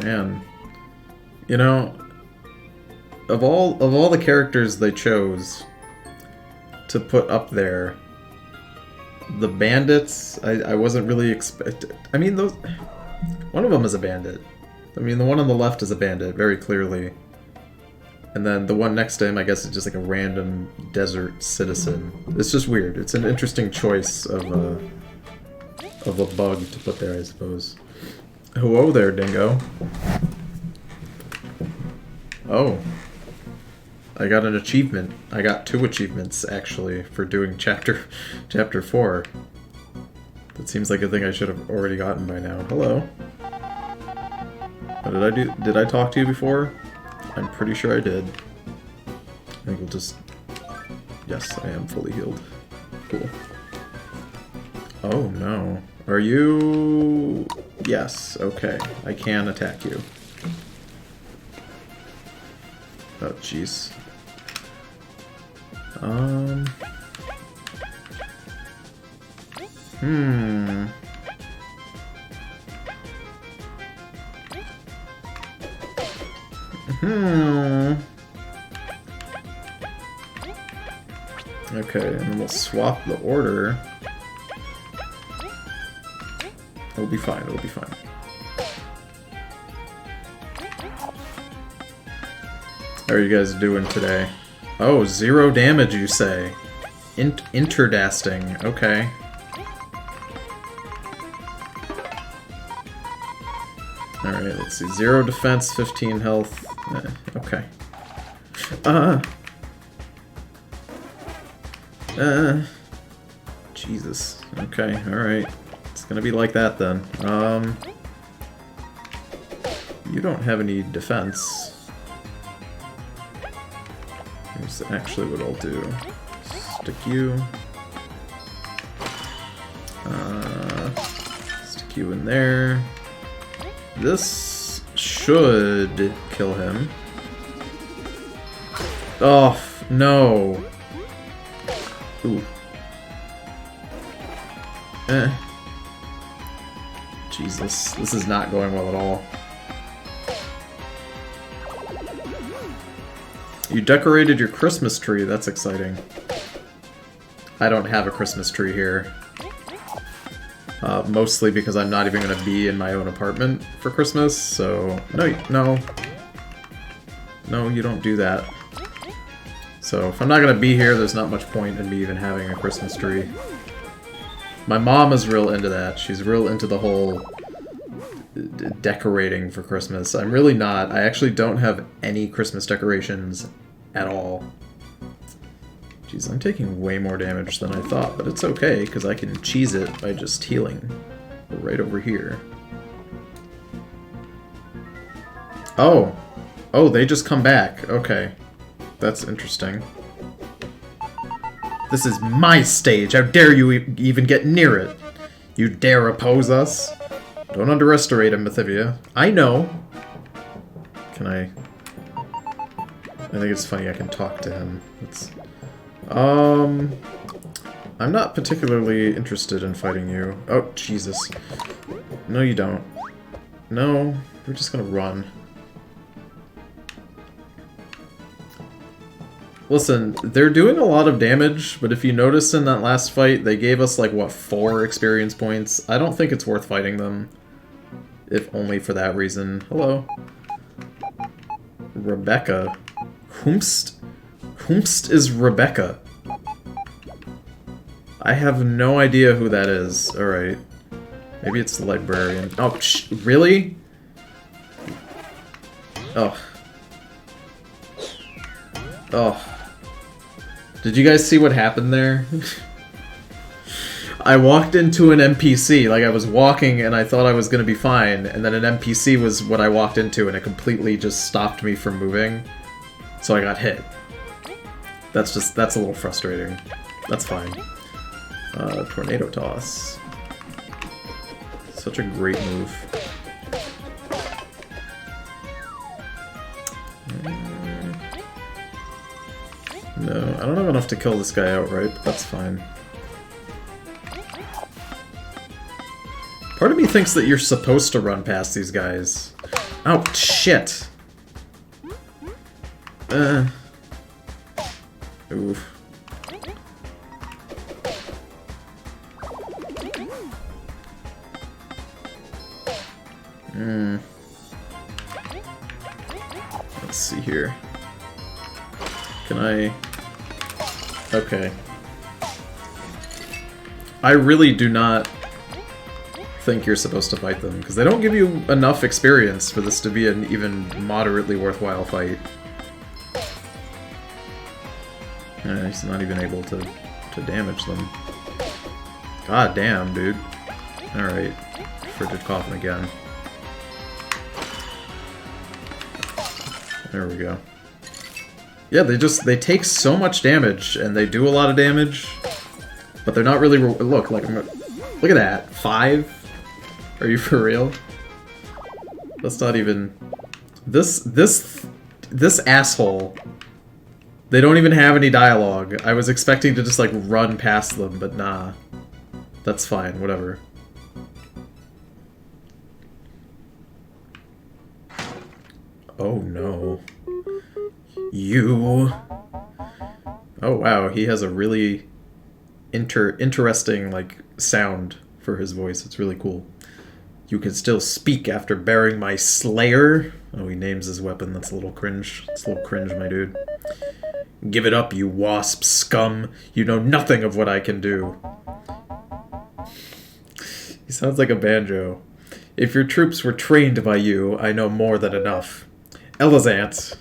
Man. You know, of all the characters they chose to put up there, the bandits, I wasn't really expecting. I mean, those. One of them is a bandit. I mean, the one on the left is a bandit, very clearly. And then the one next to him, I guess, is just like a random desert citizen. It's just weird. It's an interesting choice of a bug to put there, I suppose. Hello there, Dingo. Oh. I got an achievement. I got 2 achievements, actually, for doing chapter 4. That seems like a thing I should have already gotten by now. Hello. What did I do? Did I talk to you before? I'm pretty sure I did. I think we'll just... Yes, I am fully healed. Cool. Oh, no. Are you... Yes, okay. I can attack you. Oh, jeez. Okay, and then we'll swap the order. It'll be fine, it'll be fine. How are you guys doing today? Oh, 0 damage, you say? Interdasting, okay. Alright, let's see. 0 defense, 15 health. Okay. Jesus. Okay, alright. It's gonna be like that then. You don't have any defense. Here's actually what I'll do. Stick you. Stick you in there. This should kill him. Oh, no. Ooh. Jesus, this is not going well at all. You decorated your Christmas tree, that's exciting. I don't have a Christmas tree here. Mostly because I'm not even going to be in my own apartment for Christmas, so... No, you don't do that. So, if I'm not going to be here, there's not much point in me even having a Christmas tree. My mom is real into that. She's real into the whole decorating for Christmas. I'm really not. I actually don't have any Christmas decorations at all. Jeez, I'm taking way more damage than I thought, but it's okay, because I can cheese it by just healing. Right over here. Oh! Oh, they just come back. Okay. That's interesting. This is my stage! How dare you even get near it! You dare oppose us? Don't underestimate him, Mathivia. I know! Can I... I think it's funny I can talk to him. It's... I'm not particularly interested in fighting you. Oh, Jesus. No, you don't. No, we're just gonna run. Listen, they're doing a lot of damage, but if you notice in that last fight, they gave us, like, what, 4 experience points? I don't think it's worth fighting them. If only for that reason. Hello. Rebecca. Whomst is Rebecca. I have no idea who that is. Alright. Maybe it's the librarian. Oh, really? Oh. Oh. Did you guys see what happened there? I walked into an NPC, like I was walking and I thought I was gonna be fine, and then an NPC was what I walked into and it completely just stopped me from moving. So I got hit. That's a little frustrating. That's fine. Tornado Toss. Such a great move. No, I don't have enough to kill this guy outright, but that's fine. Part of me thinks that you're supposed to run past these guys. Oh, shit. Oof. Let's see here. Can I... Okay. I really do not think you're supposed to fight them, because they don't give you enough experience for this to be an even moderately worthwhile fight. He's not even able to damage them. God damn, dude. Alright. Frigid Coffin again. There we go. Yeah, they take so much damage, and they do a lot of damage, but they're not really... Look, like, look at that. 5? Are you for real? That's not even... This asshole... They don't even have any dialogue. I was expecting to just, like, run past them, but nah. That's fine, whatever. Oh no. You... Oh wow, he has a really interesting, like, sound for his voice. It's really cool. You can still speak after bearing my slayer? Oh, he names his weapon. That's a little cringe. It's a little cringe, my dude. Give it up, you wasp scum. You know nothing of what I can do. He sounds like a banjo. If your troops were trained by you, I know more than enough. Elizant.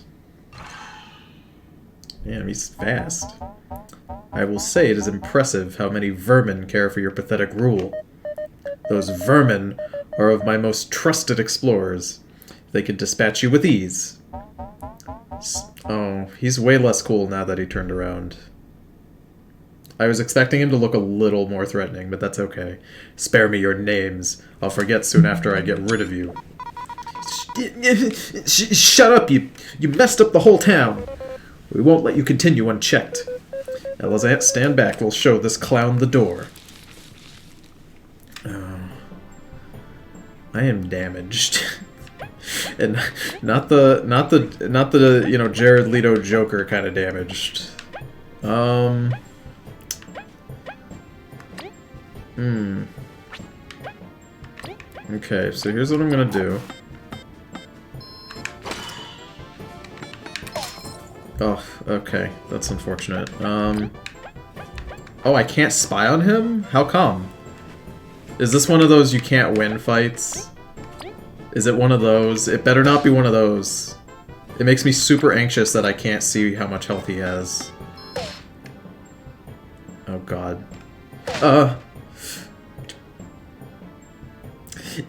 Damn, he's fast. I will say it is impressive how many vermin care for your pathetic rule. Those vermin are of my most trusted explorers. They can dispatch you with ease. Oh, he's way less cool now that he turned around. I was expecting him to look a little more threatening, but that's okay. Spare me your names. I'll forget soon after I get rid of you. Shut up, you messed up the whole town. We won't let you continue unchecked. Elizant, stand back. We'll show this clown the door. Oh. I am damaged. And not the you know, Jared Leto Joker kind of damaged. Okay, so here's what I'm gonna do. Oh, okay. That's unfortunate. Oh, I can't spy on him? How come? Is this one of those you can't win fights? Is it one of those? It better not be one of those. It makes me super anxious that I can't see how much health he has. Oh god.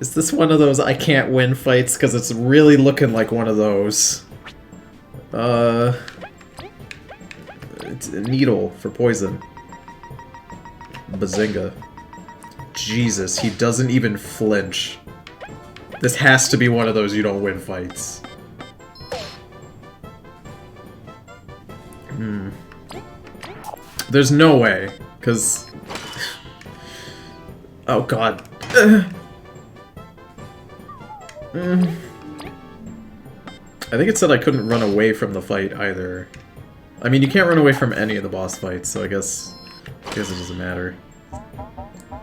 Is this one of those I can't win fights? Because it's really looking like one of those. It's a needle for poison. Bazinga. Jesus, he doesn't even flinch. This has to be one of those you don't win fights. There's no way, because... Oh god. I think it said I couldn't run away from the fight either. I mean, you can't run away from any of the boss fights, so I guess it doesn't matter.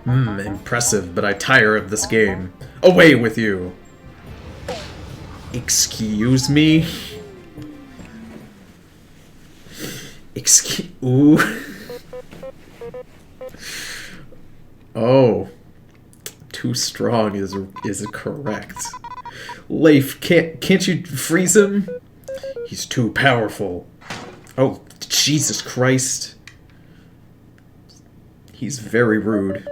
Impressive, but I tire of this game. Away with you! Excuse me? Ooh. Oh. Too strong is correct. Leif, can't you freeze him? He's too powerful. Oh, Jesus Christ. He's very rude.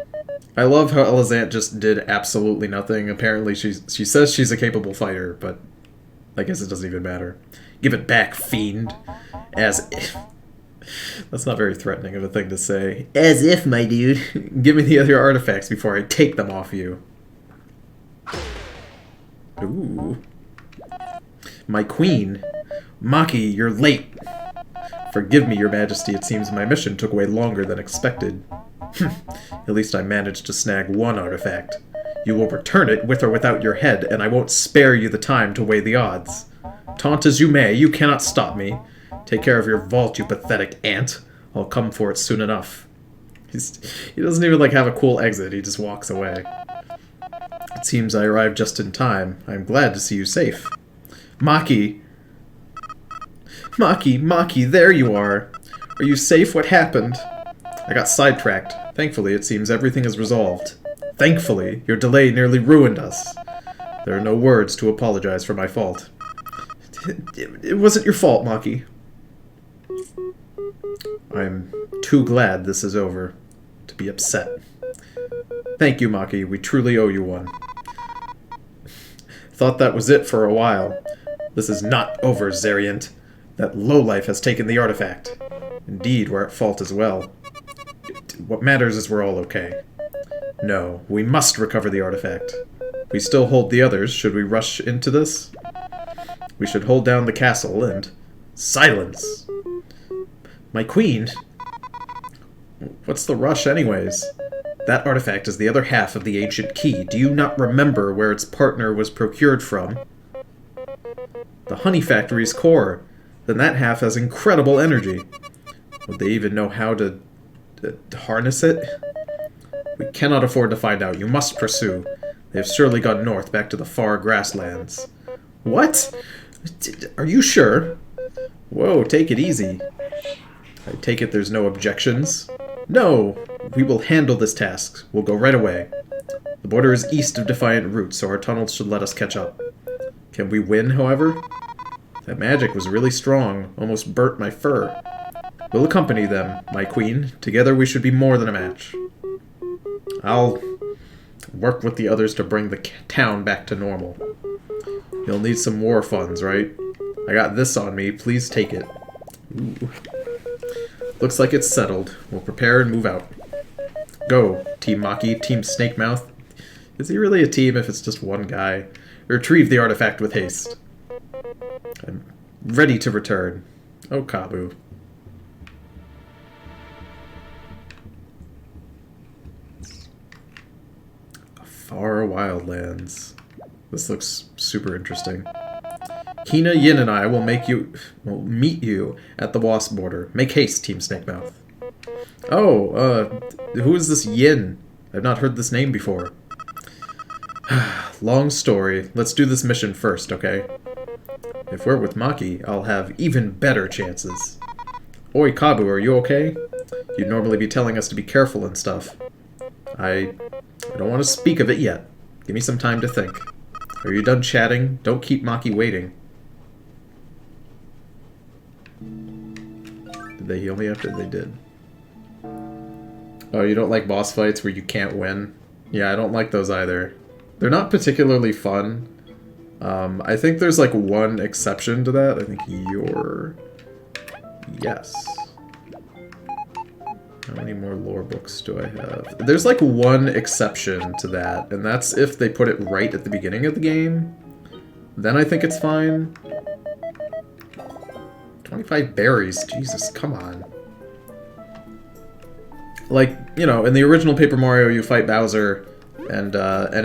I love how Elizant just did absolutely nothing. Apparently she says she's a capable fighter, but I guess it doesn't even matter. Give it back, fiend. As if... That's not very threatening of a thing to say. As if, my dude. Give me the other artifacts before I take them off you. Ooh. My queen. Maki, you're late. Forgive me, your majesty. It seems my mission took way longer than expected. At least I managed to snag one artifact. You will return it with or without your head, and I won't spare you the time to weigh the odds. Taunt as you may, you cannot stop me. Take care of your vault, you pathetic ant. I'll come for it soon enough. He doesn't even, like, have a cool exit. He just walks away. It seems I arrived just in time. I'm glad to see you safe. Maki! Maki, there you are! Are you safe? What happened? I got sidetracked. Thankfully, it seems everything is resolved. Thankfully, your delay nearly ruined us. There are no words to apologize for my fault. It wasn't your fault, Maki. I'm too glad this is over to be upset. Thank you, Maki. We truly owe you one. Thought that was it for a while. This is not over, Zariant. That lowlife has taken the artifact. Indeed, we're at fault as well. What matters is we're all okay. No, we must recover the artifact. We still hold the others. Should we rush into this? We should hold down the castle and... Silence! My queen? What's the rush anyways? That artifact is the other half of the ancient key. Do you not remember where its partner was procured from? The honey factory's core. Then that half has incredible energy. Would they even know how to harness it? We cannot afford to find out. You must pursue. They have surely gone north, back to the far grasslands. What? Are you sure? Whoa, take it easy. I take it there's no objections? No! We will handle this task. We'll go right away. The border is east of Defiant Route, so our tunnels should let us catch up. Can we win, however? That magic was really strong. Almost burnt my fur. We'll accompany them, my queen. Together we should be more than a match. I'll work with the others to bring the town back to normal. You'll need some war funds, right? I got this on me. Please take it. Ooh. Looks like it's settled. We'll prepare and move out. Go, Team Maki, Team Snake Mouth. Is he really a team if it's just one guy? Retrieve the artifact with haste. I'm ready to return. Oh, Kabu. Far Wildlands. This looks super interesting. Hina, Yin, and I will meet you at the wasp border. Make haste, Team Snakemouth. Oh, who is this Yin? I've not heard this name before. Long story. Let's do this mission first, okay? If we're with Maki, I'll have even better chances. Oi, Kabu, are you okay? You'd normally be telling us to be careful and stuff. I don't want to speak of it yet. Give me some time to think. Are you done chatting? Don't keep Maki waiting. Did they heal me after they did? Oh, you don't like boss fights where you can't win? Yeah, I don't like those either. They're not particularly fun. I think there's like one exception to that. I think you're... Yes. How many more lore books do I have? There's like one exception to that, and that's if they put it right at the beginning of the game. Then I think it's fine. 25 berries, Jesus, come on. Like, you know, in the original Paper Mario, you fight Bowser, and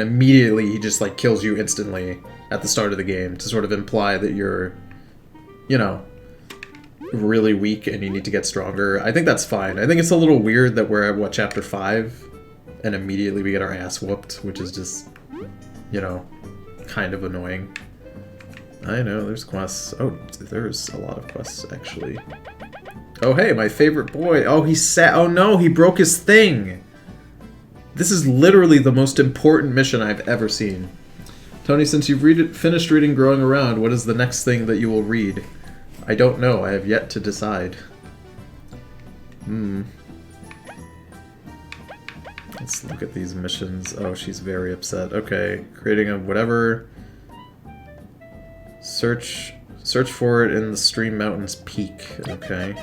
immediately he just like kills you instantly at the start of the game to sort of imply that you're, you know, really weak and you need to get stronger. I think that's fine. I think it's a little weird that we're at, what, chapter 5? And immediately we get our ass whooped, which is just, you know, kind of annoying. I know, there's quests. Oh, there's a lot of quests, actually. Oh, hey, my favorite boy. Oh, oh no, he broke his thing! This is literally the most important mission I've ever seen. Tony, since you've finished reading Growing Around, what is the next thing that you will read? I don't know. I have yet to decide. Let's look at these missions. Oh, she's very upset. Okay, creating a whatever. Search for it in the Stream Mountains Peak. Okay.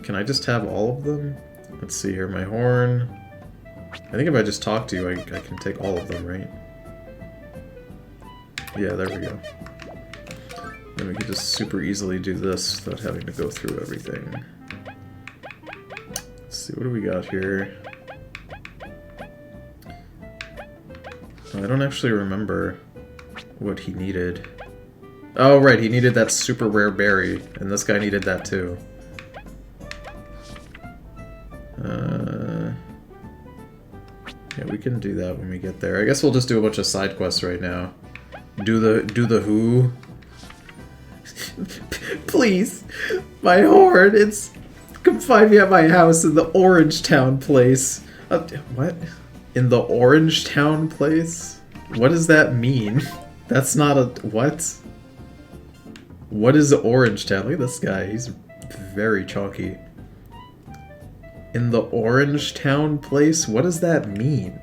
Can I just have all of them? Let's see here. My horn. I think if I just talk to you, I can take all of them, right? Yeah, there we go. Then we can just super easily do this without having to go through everything. Let's see, what do we got here? I don't actually remember what he needed. Oh, right, he needed that super rare berry, and this guy needed that too. Yeah, we can do that when we get there. I guess we'll just do a bunch of side quests right now. Do the who? Please, my horn, it's... Come find me at my house in the Orange Town place. What? In the Orange Town place? What does that mean? That's not a... What? What is Orange Town? Look at this guy. He's very chunky. In the Orange Town place? What does that mean?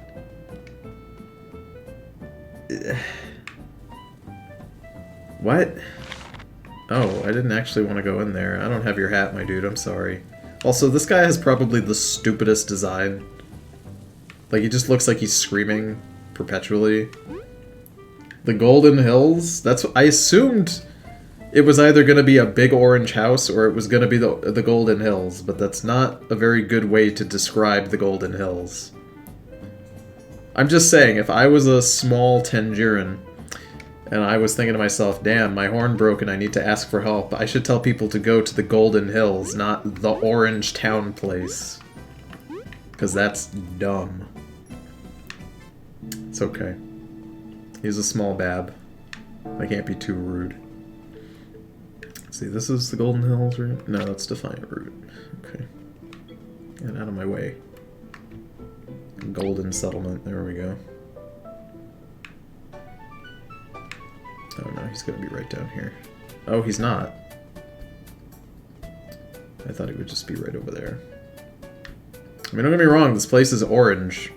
What? Oh, I didn't actually want to go in there. I don't have your hat, my dude. I'm sorry. Also, this guy has probably the stupidest design. Like, he just looks like he's screaming perpetually. The Golden Hills? That's what I assumed. It was either going to be a big orange house or it was going to be the Golden Hills, but that's not a very good way to describe the Golden Hills. I'm just saying, if I was a small Tangerine and I was thinking to myself, damn, my horn broke and I need to ask for help, I should tell people to go to the Golden Hills, not the Orange Town place. Because that's dumb. It's okay. He's a small bab. I can't be too rude. See, this is the Golden Hills route? No, that's Defiant Route. Okay. Get out of my way. Golden Settlement, there we go. Oh no, he's gonna be right down here. Oh, he's not. I thought he would just be right over there. I mean, don't get me wrong, this place is orange.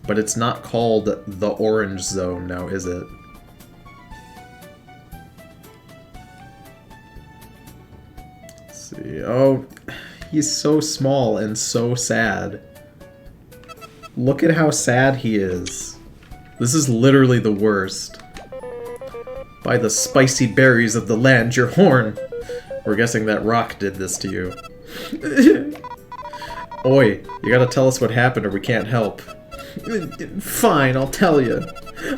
But it's not called the Orange Zone now, is it? See. Oh, he's so small and so sad. Look at how sad he is. This is literally the worst. By the spicy berries of the land, your horn. We're guessing that rock did this to you. Oi, you gotta tell us what happened or we can't help. Fine, I'll tell you.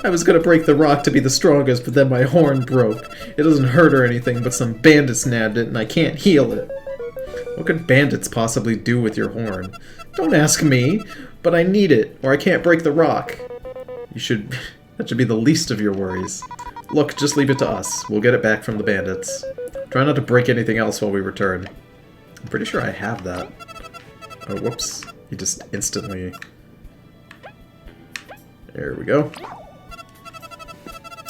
I was gonna break the rock to be the strongest, but then my horn broke. It doesn't hurt or anything, but some bandits nabbed it, and I can't heal it. What could bandits possibly do with your horn? Don't ask me, but I need it, or I can't break the rock. You should... that should be the least of your worries. Look, just leave it to us. We'll get it back from the bandits. Try not to break anything else while we return. I'm pretty sure I have that. Oh, whoops. He just instantly... There we go.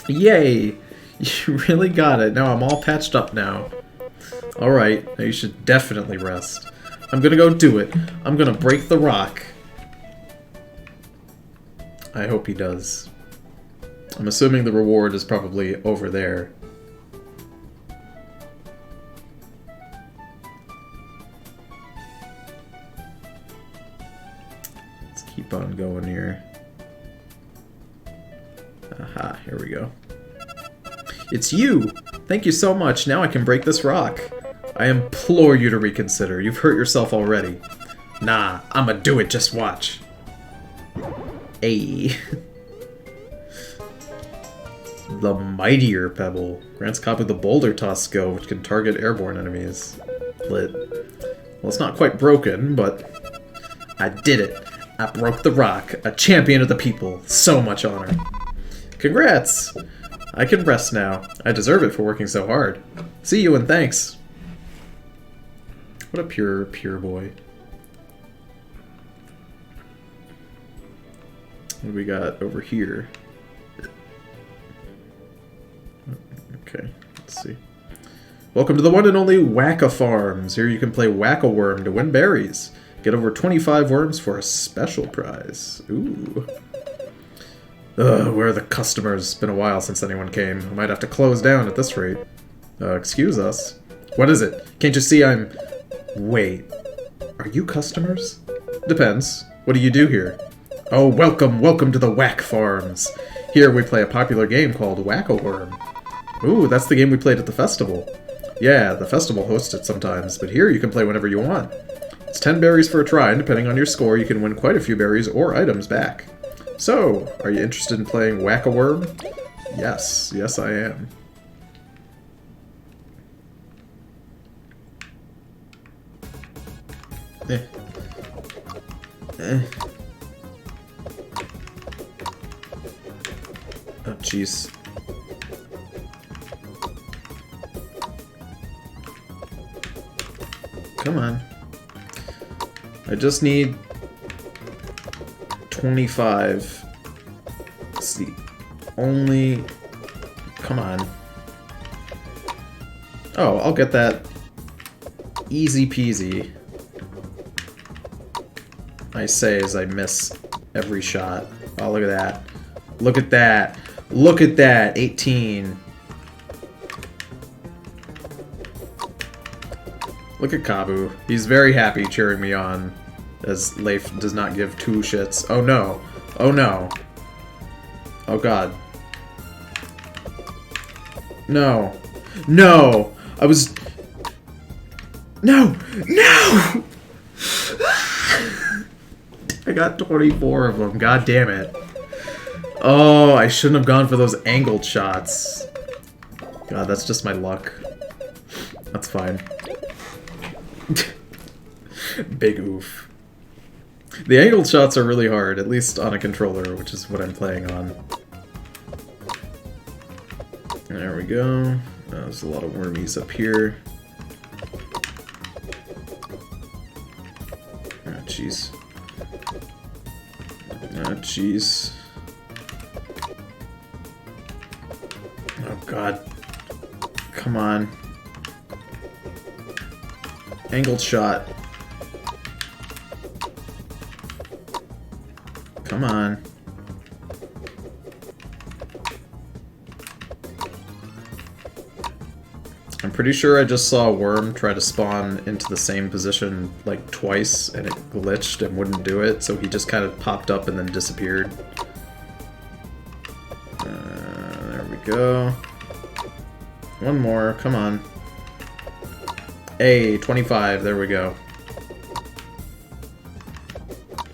Yay! You really got it. Now I'm all patched up now. Alright, now you should definitely rest. I'm gonna go do it. I'm gonna break the rock. I hope he does. I'm assuming the reward is probably over there. Let's keep on going here. Aha, here we go. It's you! Thank you so much, now I can break this rock. I implore you to reconsider, you've hurt yourself already. Nah, I'ma do it, just watch. Ayy. The Mightier Pebble. Grants copy of the Boulder Toss skill, which can target airborne enemies. Lit. Well, it's not quite broken, but... I did it! I broke the rock, a champion of the people. So much honor. Congrats! I can rest now. I deserve it for working so hard. See you and thanks. What a pure, pure boy. What do we got over here? Okay, let's see. Welcome to the one and only Wacka Farms. Here you can play Whack-A-Worm to win berries. Get over 25 worms for a special prize. Ooh. Ugh, where are the customers? It's been a while since anyone came. I might have to close down at this rate. Excuse us. What is it? Can't you see I'm... Wait. Are you customers? Depends. What do you do here? Oh, welcome, welcome to the Whack Farms. Here we play a popular game called Whack-A-Worm. Ooh, that's the game we played at the festival. Yeah, the festival hosts it sometimes, but here you can play whenever you want. It's 10 berries for a try, and depending on your score, you can win quite a few berries or items back. So, are you interested in playing Whack-A-Worm? Yes. Yes, I am. Eh. Oh, jeez. Come on. I just need 25. It's the only... Come on. Oh, I'll get that. Easy peasy. I say as I miss every shot. Oh, look at that. Look at that. Look at that. 18. Look at Kabu. He's very happy cheering me on, as Leif does not give two shits. Oh no. Oh no. Oh god. No. No! I was... No! No! I got 24 of them. God damn it. Oh, I shouldn't have gone for those angled shots. God, that's just my luck. That's fine. Big oof. The angled shots are really hard, at least on a controller, which is what I'm playing on. There we go. There's a lot of wormies up here. Oh, jeez. Oh, jeez. Oh, God. Come on. Angled shot. Come on. I'm pretty sure I just saw a worm try to spawn into the same position like twice and it glitched and wouldn't do it, so he just kind of popped up and then disappeared. There we go. One more, come on. Hey, 25, there we go.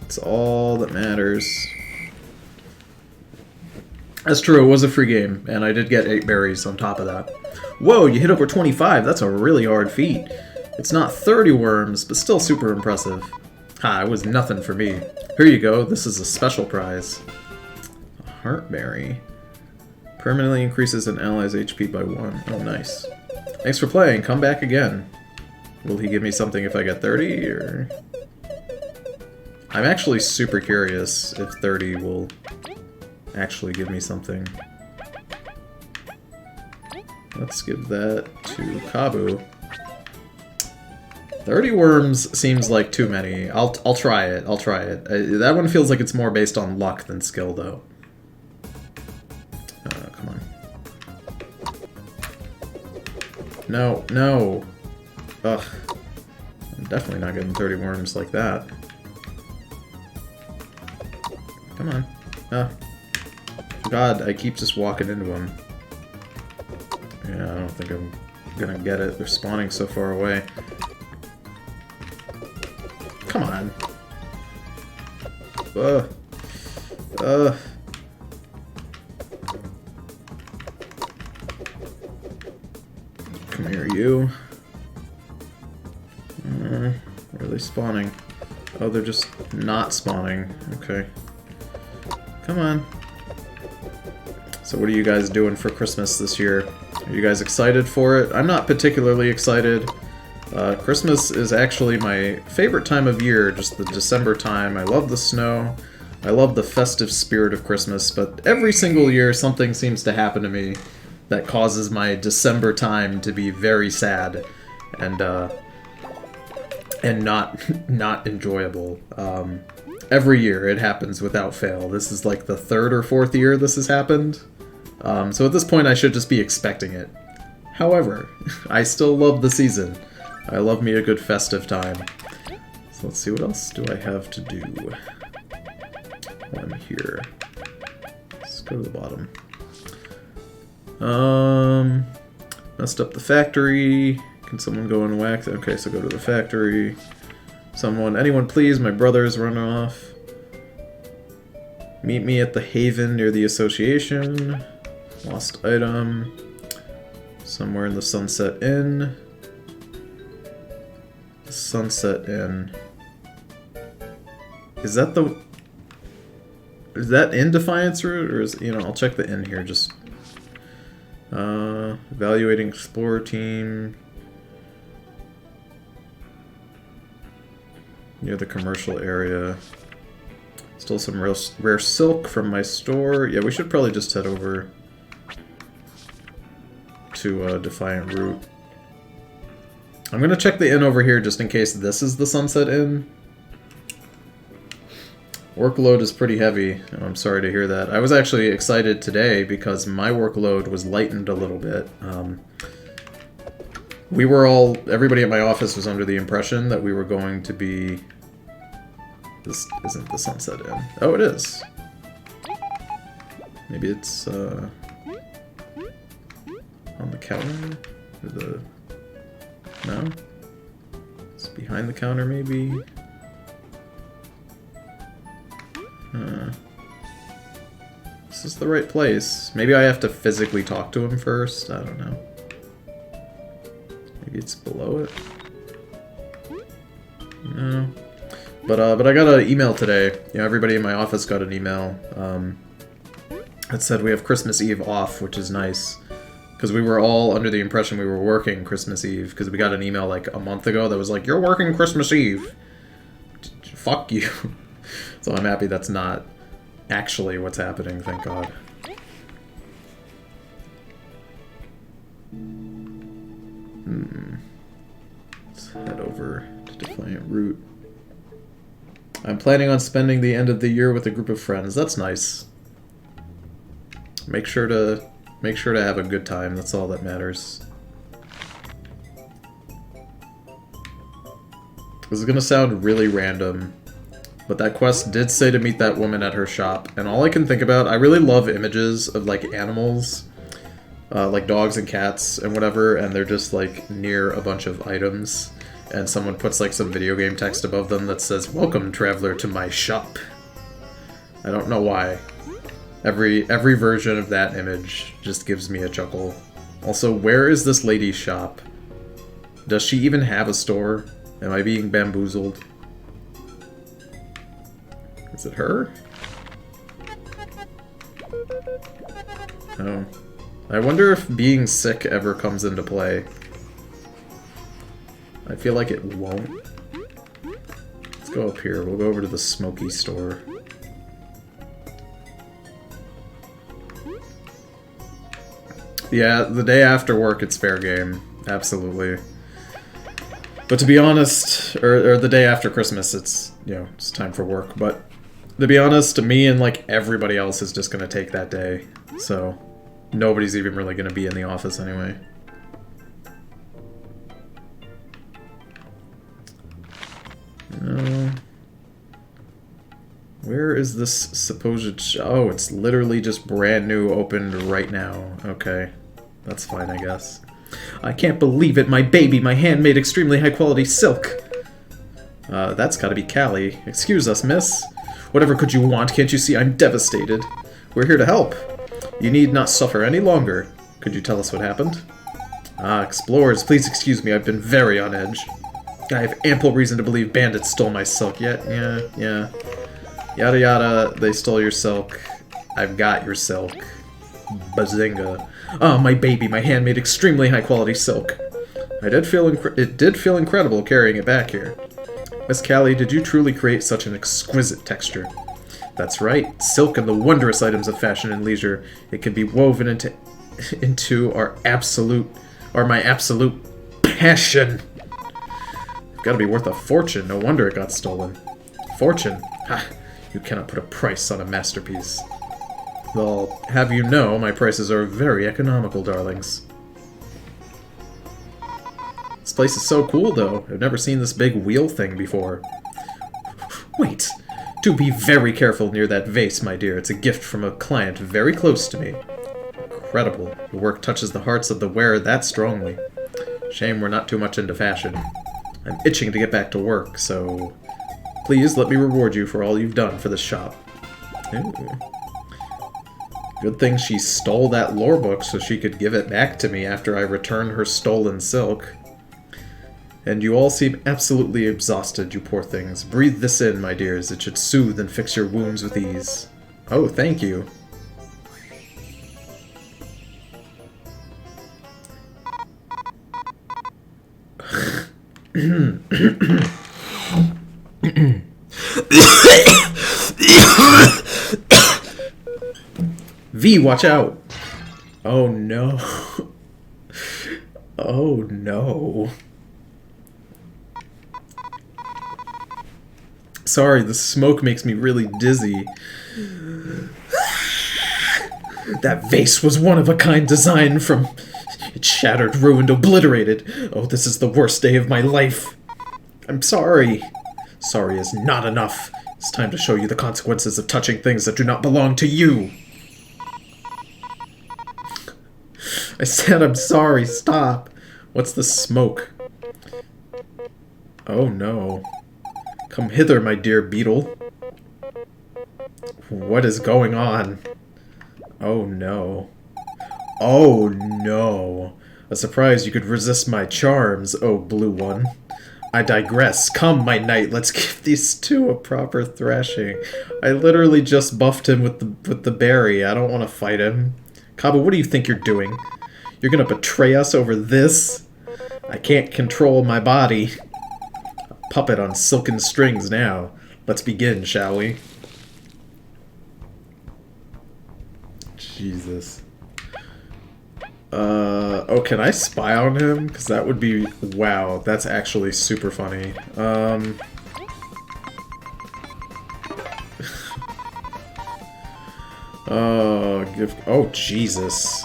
That's all that matters. That's true, it was a free game, and I did get 8 berries on top of that. Whoa, you hit over 25, that's a really hard feat. It's not 30 worms, but still super impressive. Ha, it was nothing for me. Here you go, this is a special prize. A heartberry. Permanently increases an ally's HP by 1. Oh, nice. Thanks for playing, come back again. Will he give me something if I get 30, or... I'm actually super curious if 30 will actually give me something. Let's give that to Kabu. 30 worms seems like too many. I'll try it. I'll try it. That one feels like it's more based on luck than skill, though. Come on. No, no. Ugh. I'm definitely not getting 30 worms like that. Come on. Ah. God, I keep just walking into them. Yeah, I don't think I'm gonna get it. They're spawning so far away. Come on. Ugh. Ugh. Come here, you. Where are they spawning? Oh, they're just not spawning. Okay. Come on. So what are you guys doing for Christmas this year? Are you guys excited for it? I'm not particularly excited. Christmas is actually my favorite time of year, just the December time. I love the snow. I love the festive spirit of Christmas, but every single year something seems to happen to me that causes my December time to be very sad and not enjoyable. Every year it happens without fail. This is like the 3rd or 4th year this has happened. So at this point I should just be expecting it. However, I still love the season. I love me a good festive time. So let's see, what else do I have to do? One here. Let's go to the bottom. Messed up the factory. Can someone go and whack? Okay, so go to the factory. Anyone please, my brother's running off. Meet me at the Haven near the Association. Lost item. Somewhere in the Sunset Inn. The Sunset Inn. Is that the... Is that in Defiance Route? Or is... You know, I'll check the inn here, just... evaluating Explorer Team... Near the commercial area. Stole some rare silk from my store. Yeah, we should probably just head over to Defiant Route. I'm gonna check the inn over here just in case this is the Sunset Inn. Workload is pretty heavy. I'm sorry to hear that. I was actually excited today because my workload was lightened a little bit. Everybody at my office was under the impression that we were going to be... This isn't the Sunset Inn. Oh, it is. Maybe it's, on the counter? Or the... No? It's behind the counter, maybe? Is this the right place? Maybe I have to physically talk to him first? I don't know. Maybe it's below it? No. But I got an email today. You know, everybody in my office got an email. It said we have Christmas Eve off, which is nice. Because we were all under the impression we were working Christmas Eve. Because we got an email like a month ago that was like, you're working Christmas Eve. Fuck you. So I'm happy that's not actually what's happening, thank God. Let's head over to Defiant Route. I'm planning on spending the end of the year with a group of friends. That's nice. Make sure to have a good time. That's all that matters. This is gonna sound really random, but that quest did say to meet that woman at her shop, and all I can think about, I really love images of like animals, like dogs and cats and whatever, and they're just like near a bunch of items, and someone puts like some video game text above them that says, "Welcome, traveler, to my shop." I don't know why. Every version of that image just gives me a chuckle. Also, where is this lady's shop? Does she even have a store? Am I being bamboozled? Is it her? Oh. I wonder if being sick ever comes into play. I feel like it won't. Let's go up here. We'll go over to the Smoky store. Yeah, the day after work, it's fair game. Absolutely. But to be honest, or the day after Christmas, it's, you know, it's time for work. But to be honest, me and, like, everybody else is just going to take that day. So, nobody's even really going to be in the office anyway. No. Where is this supposed... Oh, it's literally just brand new, opened right now. Okay. That's fine, I guess. I can't believe it, my baby, my handmade extremely high-quality silk. That's gotta be Callie. Excuse us, miss. Whatever could you want? Can't you see I'm devastated? We're here to help. You need not suffer any longer. Could you tell us what happened? Ah, explorers, please excuse me, I've been very on edge. I have ample reason to believe bandits stole my silk. Yeah. Yada yada, they stole your silk. I've got your silk. Bazinga. Ah, my baby, my handmade extremely high-quality silk. It did feel incredible carrying it back here. Miss Callie, did you truly create such an exquisite texture? That's right, silk and the wondrous items of fashion and leisure. It can be woven into my absolute passion. It's gotta be worth a fortune, no wonder it got stolen. Fortune? Ha! You cannot put a price on a masterpiece. I'll have you know, my prices are very economical, darlings. This place is so cool, though. I've never seen this big wheel thing before. Wait! Do be very careful near that vase, my dear. It's a gift from a client very close to me. Incredible. Your work touches the hearts of the wearer that strongly. Shame we're not too much into fashion. I'm itching to get back to work, so... Please let me reward you for all you've done for this shop. Ooh. Good thing she stole that lore book so she could give it back to me after I returned her stolen silk. And you all seem absolutely exhausted, you poor things. Breathe this in, my dears. It should soothe and fix your wounds with ease. Oh, thank you. V, watch out! Oh no. Oh no. Sorry, the smoke makes me really dizzy. That vase was one-of-a-kind design from... It's shattered, ruined, obliterated. Oh, this is the worst day of my life. I'm sorry. Sorry is not enough. It's time to show you the consequences of touching things that do not belong to you. I said I'm sorry, stop. What's the smoke? Oh no. Come hither, my dear beetle. What is going on? Oh no. Oh no. A surprise you could resist my charms, oh blue one. I digress. Come, my knight, let's give these two a proper thrashing. I literally just buffed him with the berry. I don't want to fight him. Kaba, what do you think you're doing? You're gonna betray us over this? I can't control my body. A puppet on silken strings now. Let's begin, shall we? Jesus. Oh, can I spy on him? Because that would be... Wow, that's actually super funny. Oh, Jesus.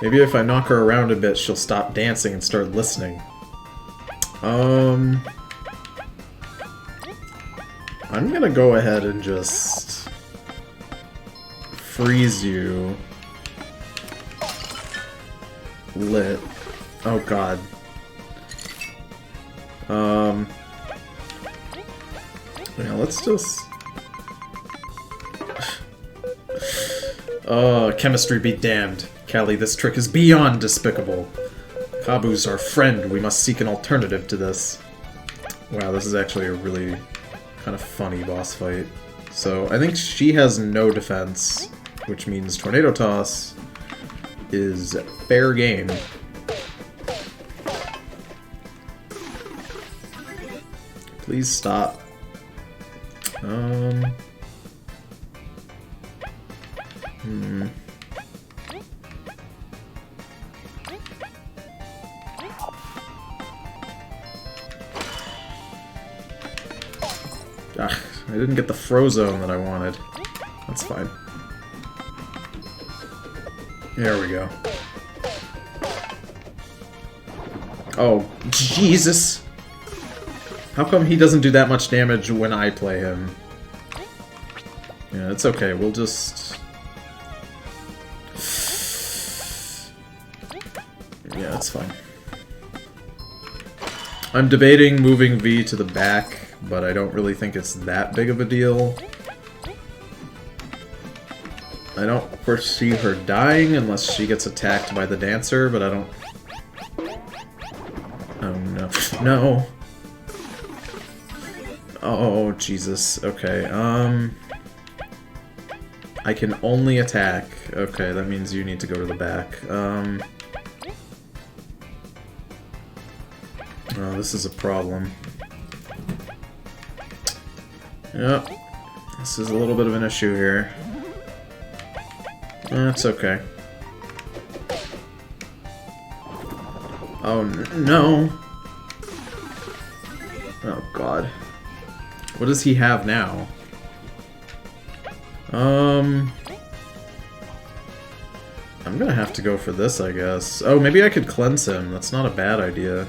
Maybe if I knock her around a bit, she'll stop dancing and start listening. I'm gonna go ahead and just... freeze you. Lit. Oh god. Yeah, let's just... chemistry be damned. Callie, this trick is beyond despicable. Kabu's our friend. We must seek an alternative to this. Wow, this is actually a really kind of funny boss fight. So, I think she has no defense, which means Tornado Toss is fair game. Please stop. I didn't get the Frozone that I wanted. That's fine. There we go. Oh, Jesus! How come he doesn't do that much damage when I play him? Yeah, it's okay. We'll just... Yeah, it's fine. I'm debating moving V to the back, but I don't really think it's that big of a deal. I don't foresee her dying unless she gets attacked by the dancer, but I don't... Oh, no. No! Oh, Jesus. Okay, I can only attack. Okay, that means you need to go to the back. Oh, this is a problem. Yep. This is a little bit of an issue here. That's okay. Oh, no! Oh, God. What does he have now? I'm gonna have to go for this, I guess. Oh, maybe I could cleanse him. That's not a bad idea.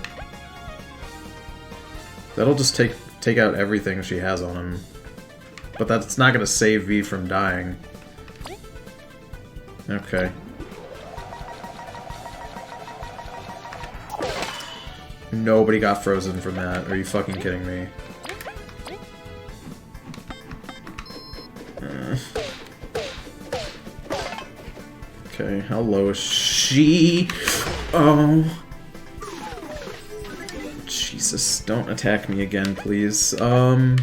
That'll just take out everything she has on him. But that's not gonna save V from dying. Okay. Nobody got frozen from that. Are you fucking kidding me? Okay, how low is she? Oh. Jesus, don't attack me again, please. Welcome,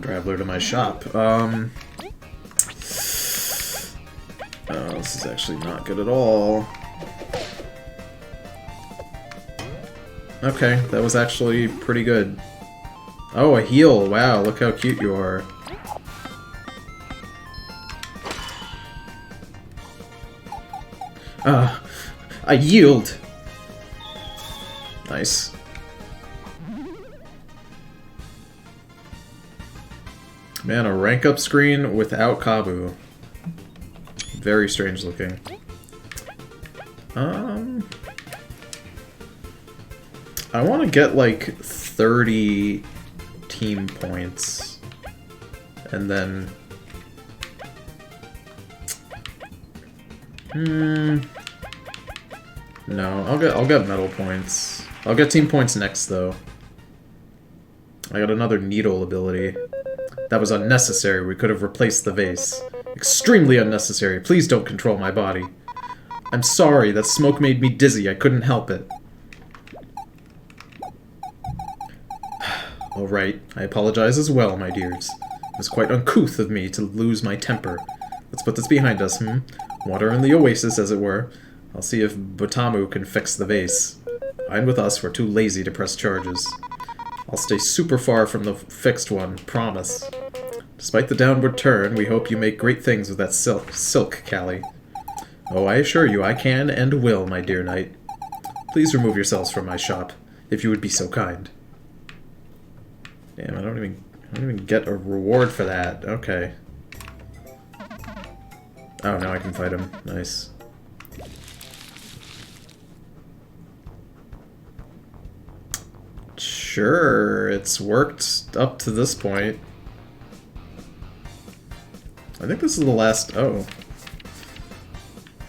traveler, to my shop. Oh, this is actually not good at all. Okay, that was actually pretty good. Oh, a heal! Wow, look how cute you are. I yield! Nice. Man, a rank up screen without Kabu. Very strange looking. I want to get like 30 team points, and then no, I'll get medal points. I'll get team points next though. I got another needle ability. That was unnecessary. We could have replaced the vase. Extremely unnecessary. Please don't control my body. I'm sorry, that smoke made me dizzy. I couldn't help it. Alright, I apologize as well, my dears. It was quite uncouth of me to lose my temper. Let's put this behind us, Water in the oasis, as it were. I'll see if Botamu can fix the vase. Fine with us, we're too lazy to press charges. I'll stay super far from the fixed one, promise. Despite the downward turn, we hope you make great things with that silk, Callie. Oh, I assure you, I can and will, my dear knight. Please remove yourselves from my shop, if you would be so kind. Damn, I don't even get a reward for that. Okay. Oh, now I can fight him. Nice. Sure, it's worked up to this point. I think this is the last... Oh.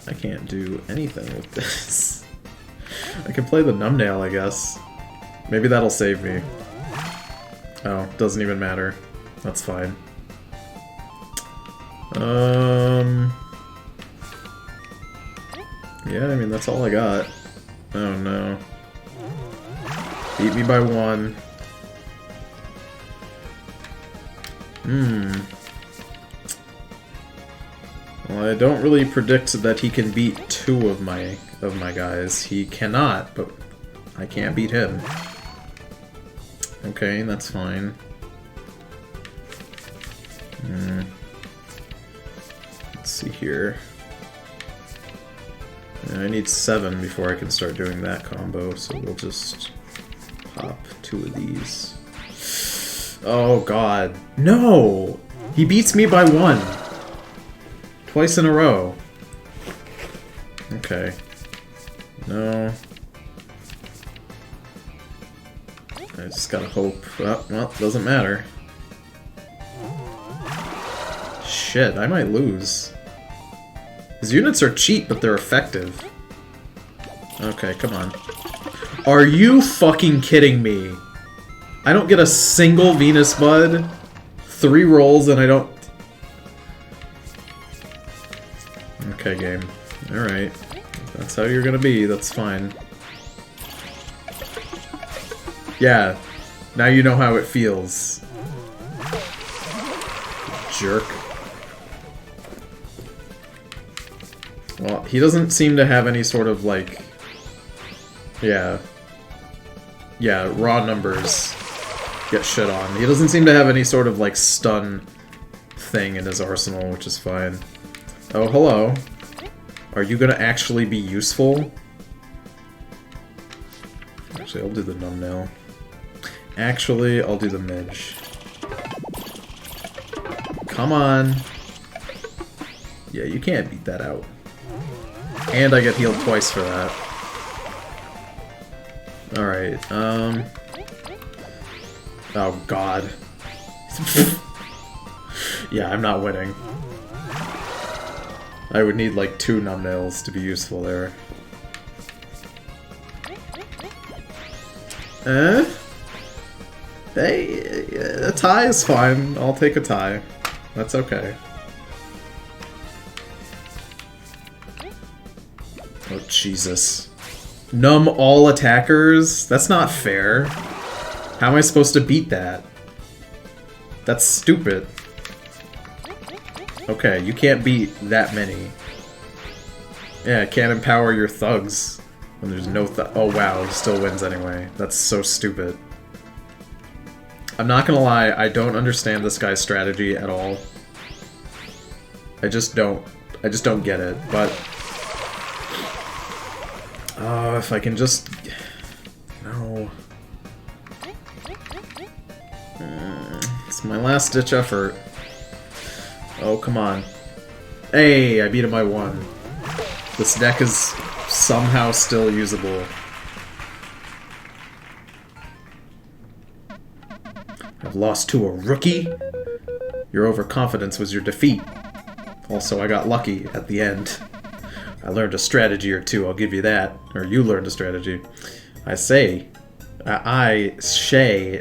I can't do anything with this. I can play the numbnail, I guess. Maybe that'll save me. Oh, doesn't even matter. That's fine. Yeah, I mean, that's all I got. Oh no. Beat me by one. Well, I don't really predict that he can beat two of my guys. He cannot, but I can't beat him. Okay, that's fine. Let's see here. I need 7 before I can start doing that combo, so we'll just pop 2 of these. Oh god. No! He beats me by 1! Twice in a row. Okay. No. I just gotta hope. Well, doesn't matter. Shit, I might lose. His units are cheap, but they're effective. Okay, come on. Are you fucking kidding me? I don't get a single Venus Bud, 3 rolls, and I don't... Okay, game. Alright. That's how you're gonna be, that's fine. Yeah, now you know how it feels. Jerk. Well, he doesn't seem to have any sort of, like... Yeah, raw numbers get shit on. He doesn't seem to have any sort of, like, stun thing in his arsenal, which is fine. Oh, hello. Are you gonna actually be useful? Actually, I'll do the numbnail. Actually, I'll do the midge. Come on. Yeah, you can't beat that out. And I get healed twice for that. Alright, oh god. Yeah, I'm not winning. I would need like 2 numbnails to be useful there. Hey, a tie is fine. I'll take a tie. That's okay. Oh, Jesus. Numb all attackers? That's not fair. How am I supposed to beat that? That's stupid. Okay, you can't beat that many. Yeah, can't empower your thugs when there's no oh wow, he still wins anyway. That's so stupid. I'm not gonna lie, I don't understand this guy's strategy at all. I just don't get it, but... Oh, if I can just... No. It's my last-ditch effort. Oh, come on. Hey, I beat him by 1. This deck is somehow still usable. I've lost to a rookie? Your overconfidence was your defeat. Also, I got lucky at the end. I learned a strategy or two, I'll give you that. Or you learned a strategy. Shay,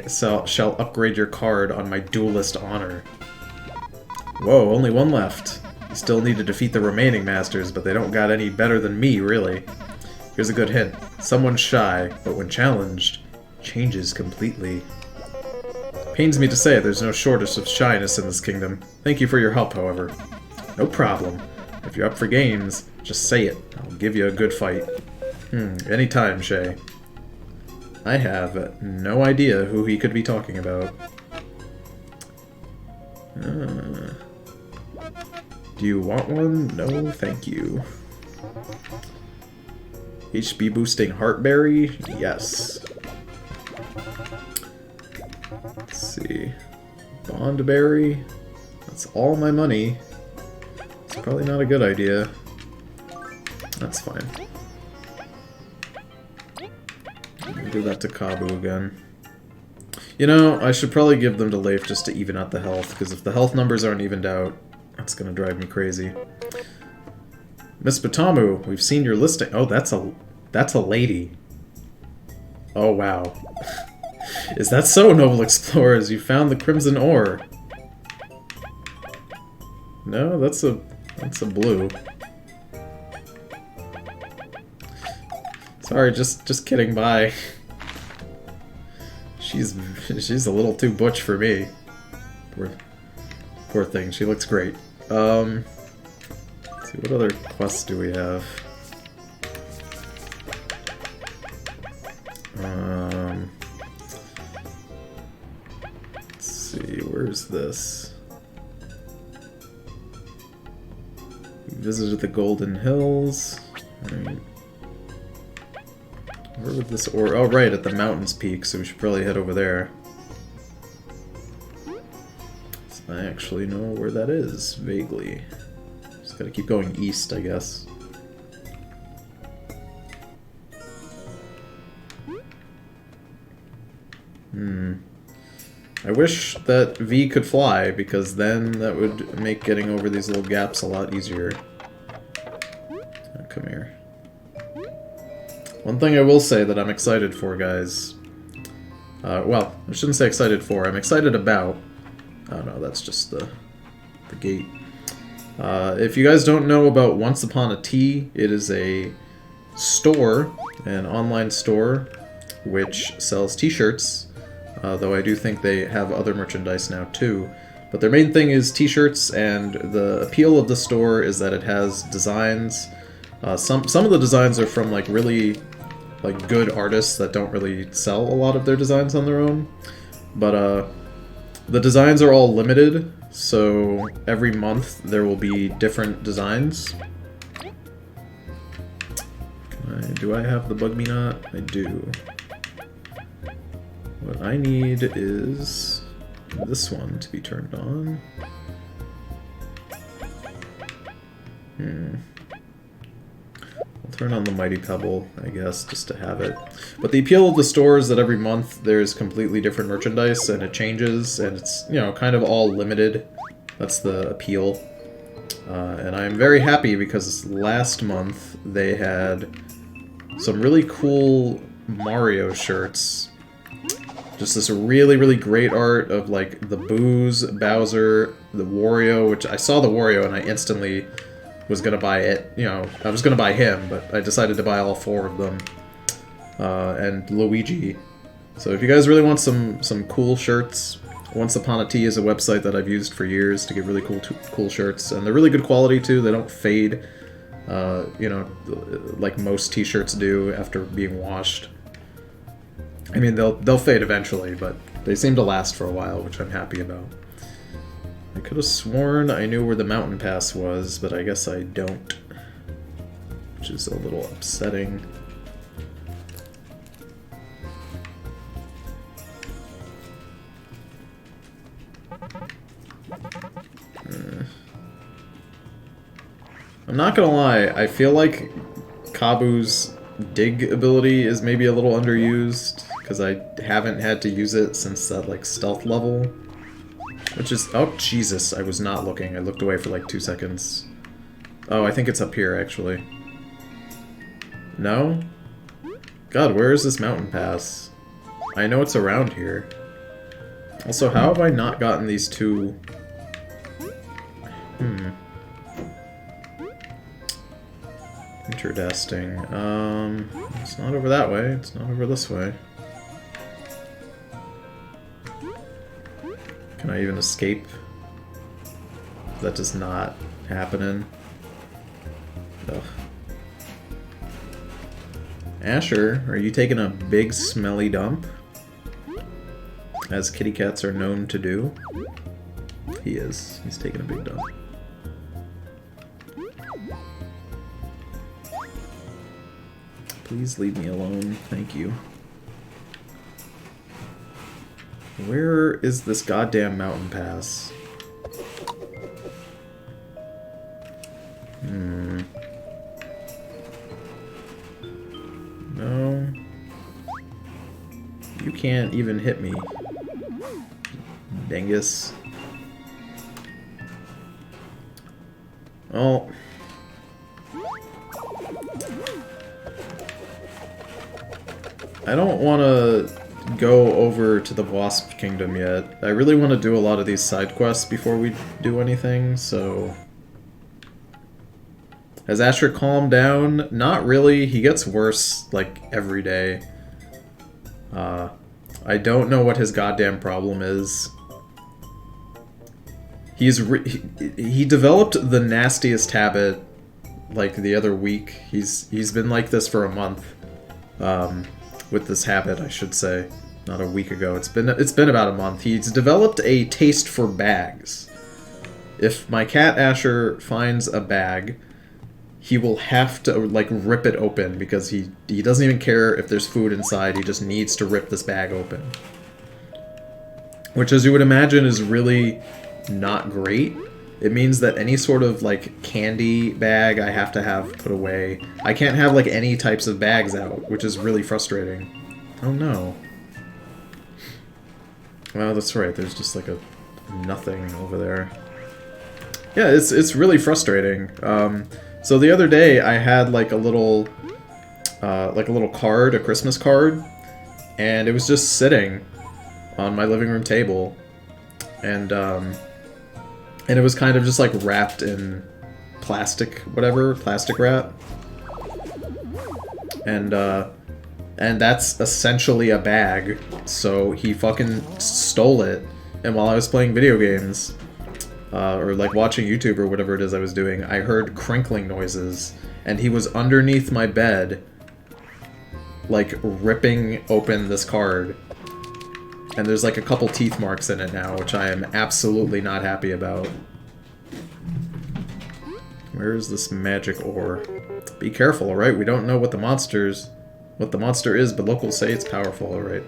shall upgrade your card on my duelist honor. Whoa, only 1 left. You still need to defeat the remaining masters, but they don't got any better than me, really. Here's a good hint. Someone's shy, but when challenged, changes completely. Pains me to say there's no shortage of shyness in this kingdom. Thank you for your help, however. No problem. If you're up for games, just say it. I'll give you a good fight. Anytime, Shay. I have no idea who he could be talking about. Do you want one? No, thank you. HP boosting Heartberry? Yes. Let's see. Bondberry? That's all my money. It's probably not a good idea. That's fine. I'll do that to Kabu again. You know, I should probably give them to Leif just to even out the health, because if the health numbers aren't evened out, that's gonna drive me crazy. Miss Batamu, we've seen your listing. Oh, that's a lady. Oh wow. Is that so, noble explorers? You found the crimson ore. No, that's a blue. Sorry, just kidding. Bye. She's a little too butch for me. Poor thing. She looks great. Let's see, what other quests do we have? Let's see, where's this? We visited the Golden Hills. Right. Where would this ore? Oh, right, at the mountain's peak, so we should probably head over there. So I actually know where that is, vaguely. Just gotta keep going east, I guess. I wish that V could fly, because then that would make getting over these little gaps a lot easier. Oh, come here. One thing I will say that I'm excited for, guys. Well, I shouldn't say excited for. I'm excited about. Oh no, that's just the gate. If you guys don't know about Once Upon a Tea, it is a store, an online store, which sells t-shirts. Though I do think they have other merchandise now too. But their main thing is t-shirts, and the appeal of the store is that it has designs. Some of the designs are from like really good artists that don't really sell a lot of their designs on their own. But the designs are all limited, so every month there will be different designs. Do I have the Bug Me Not? I do. What I need is this one to be turned on. I'll turn on the Mighty Pebble, I guess, just to have it. But the appeal of the store is that every month there's completely different merchandise, and it changes, and it's, you know, kind of all limited. That's the appeal. And I'm very happy because last month they had some really cool Mario shirts. Just this really, really great art of, like, the Booze, Bowser, the Wario, which I saw the Wario and I instantly was gonna buy it. You know, I was gonna buy him, but I decided to buy all 4 of them. And Luigi. So if you guys really want some cool shirts, Once Upon a Tea is a website that I've used for years to get really cool shirts, and they're really good quality too. They don't fade, you know, like most t-shirts do after being washed. I mean, they'll fade eventually, but they seem to last for a while, which I'm happy about. I could have sworn I knew where the mountain pass was, but I guess I don't, which is a little upsetting. I'm not gonna lie, I feel like Kabu's dig ability is maybe a little underused, because I haven't had to use it since that, like, stealth level. Which is... oh, Jesus, I was not looking. I looked away for, like, 2 seconds. Oh, I think it's up here, actually. No? God, where is this mountain pass? I know it's around here. Also, how have I not gotten these 2... Interesting. It's not over that way. It's not over this way. Can I even escape? That does not happen. Ugh. Asher, are you taking a big smelly dump? As kitty cats are known to do. He is. He's taking a big dump. Please leave me alone. Thank you. Where is this goddamn mountain pass? No. You can't even hit me. Dingus. Oh. I don't want to go over to the Wasp Kingdom yet. I really want to do a lot of these side quests before we do anything, so... Has Asher calmed down? Not really. He gets worse, like, every day. I don't know what his goddamn problem is. He developed the nastiest habit, like, the other week. He's been like this for a month. With this habit, I should say. Not a week ago. It's been about a month. He's developed a taste for bags. If my cat Asher finds a bag, he will have to, like, rip it open because he doesn't even care if there's food inside. He just needs to rip this bag open. Which, as you would imagine, is really not great. It means that any sort of, like, candy bag I have to have put away. I can't have, like, any types of bags out, which is really frustrating. Oh, no. Well, that's right. There's just, like, a nothing over there. Yeah, it's really frustrating. So the other day, I had, like, a little card, a Christmas card, and it was just sitting on my living room table. And it was kind of just, like, wrapped in plastic, whatever, plastic wrap. And that's essentially a bag, so he fucking stole it, and while I was playing video games, or, like, watching YouTube or whatever it is I was doing, I heard crinkling noises, and he was underneath my bed, like, ripping open this card. And there's, like, a couple teeth marks in it now, which I am absolutely not happy about. Where is this magic ore? Be careful, alright? We don't know what the monster is, but locals say it's powerful, alright?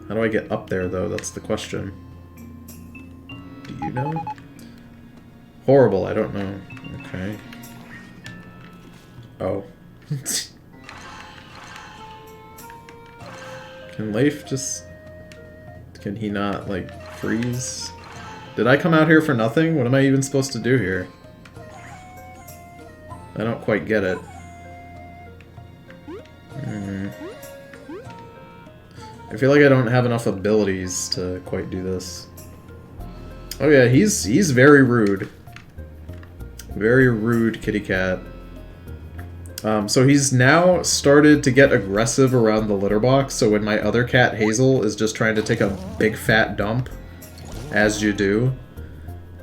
How do I get up there, though? That's the question. Do you know? Horrible, I don't know. Okay. Oh. Can Leif just... Can he not, like, freeze? Did I come out here for nothing? What am I even supposed to do here? I don't quite get it. I feel like I don't have enough abilities to quite do this. Oh yeah, he's very rude. Very rude kitty cat. So he's now started to get aggressive around the litter box, so when my other cat, Hazel, is just trying to take a big fat dump, as you do,